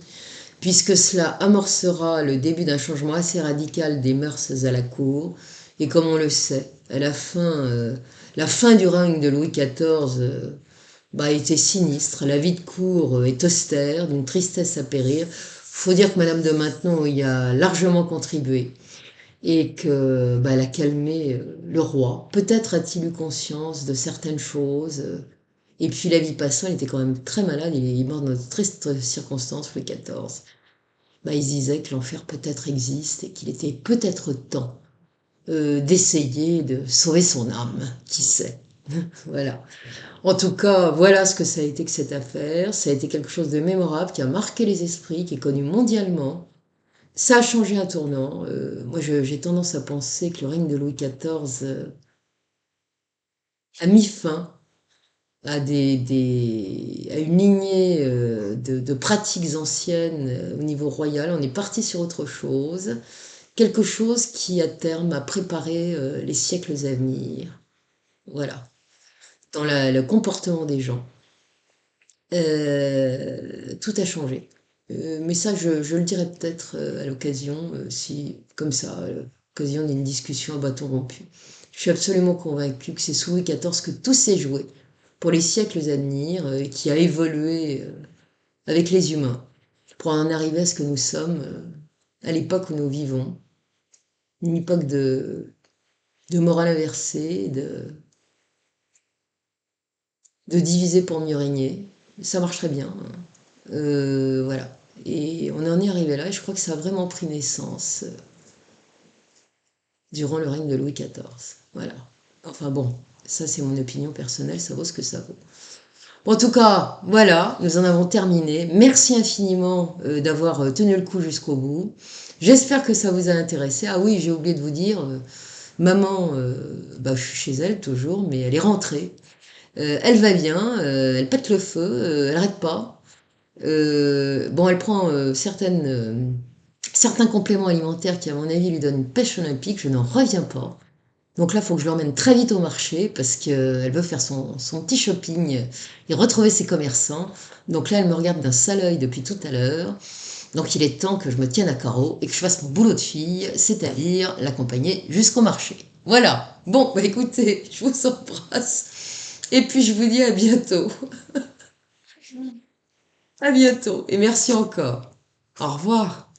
puisque cela amorcera le début d'un changement assez radical des mœurs à la cour. Et comme on le sait, à la fin du règne de Louis XIV était sinistre. La vie de cour est austère, d'une tristesse à périr. Faut dire que Madame de Maintenon y a largement contribué et que elle a calmé le roi. Peut-être a-t-il eu conscience de certaines choses. Et puis la vie passant, il était quand même très malade. Il est mort dans de tristes circonstances, Louis XIV. Il se disait que l'enfer peut-être existe et qu'il était peut-être temps d'essayer de sauver son âme, qui sait. Voilà. En tout cas, voilà ce que ça a été que cette affaire. Ça a été quelque chose de mémorable qui a marqué les esprits, qui est connu mondialement. Ça a changé un tournant. Moi, j'ai tendance à penser que le règne de Louis XIV a mis fin à une lignée de pratiques anciennes au niveau royal. On est parti sur autre chose. Quelque chose qui, à terme, a préparé les siècles à venir. Voilà. Dans le comportement des gens. Tout a changé. Mais ça, je le dirai peut-être à l'occasion, si, comme ça, à l'occasion d'une discussion à bâton rompu. Je suis absolument convaincue que c'est sous Louis XIV que tout s'est joué pour les siècles à venir, qui a évolué avec les humains, pour en arriver à ce que nous sommes, à l'époque où nous vivons. Une époque de morale inversée, de diviser pour mieux régner. Ça marcherait bien. Voilà. Et on en est arrivé là, et je crois que ça a vraiment pris naissance durant le règne de Louis XIV. Voilà. Enfin bon, ça c'est mon opinion personnelle, ça vaut ce que ça vaut. Bon, en tout cas, voilà, nous en avons terminé. Merci infiniment d'avoir tenu le coup jusqu'au bout. J'espère que ça vous a intéressé. Ah oui, j'ai oublié de vous dire, maman, je suis chez elle toujours, mais elle est rentrée. Elle va bien, elle pète le feu, elle arrête pas. Elle prend certains compléments alimentaires qui, à mon avis, lui donnent une pêche olympique. Je n'en reviens pas. Donc là, il faut que je l'emmène très vite au marché parce qu'elle veut faire son petit shopping et retrouver ses commerçants. Donc là, elle me regarde d'un sale œil depuis tout à l'heure. Donc il est temps que je me tienne à carreau et que je fasse mon boulot de fille, c'est-à-dire l'accompagner jusqu'au marché. Voilà. Bon, écoutez, je vous embrasse. Et puis je vous dis à bientôt. À bientôt et merci encore. Au revoir.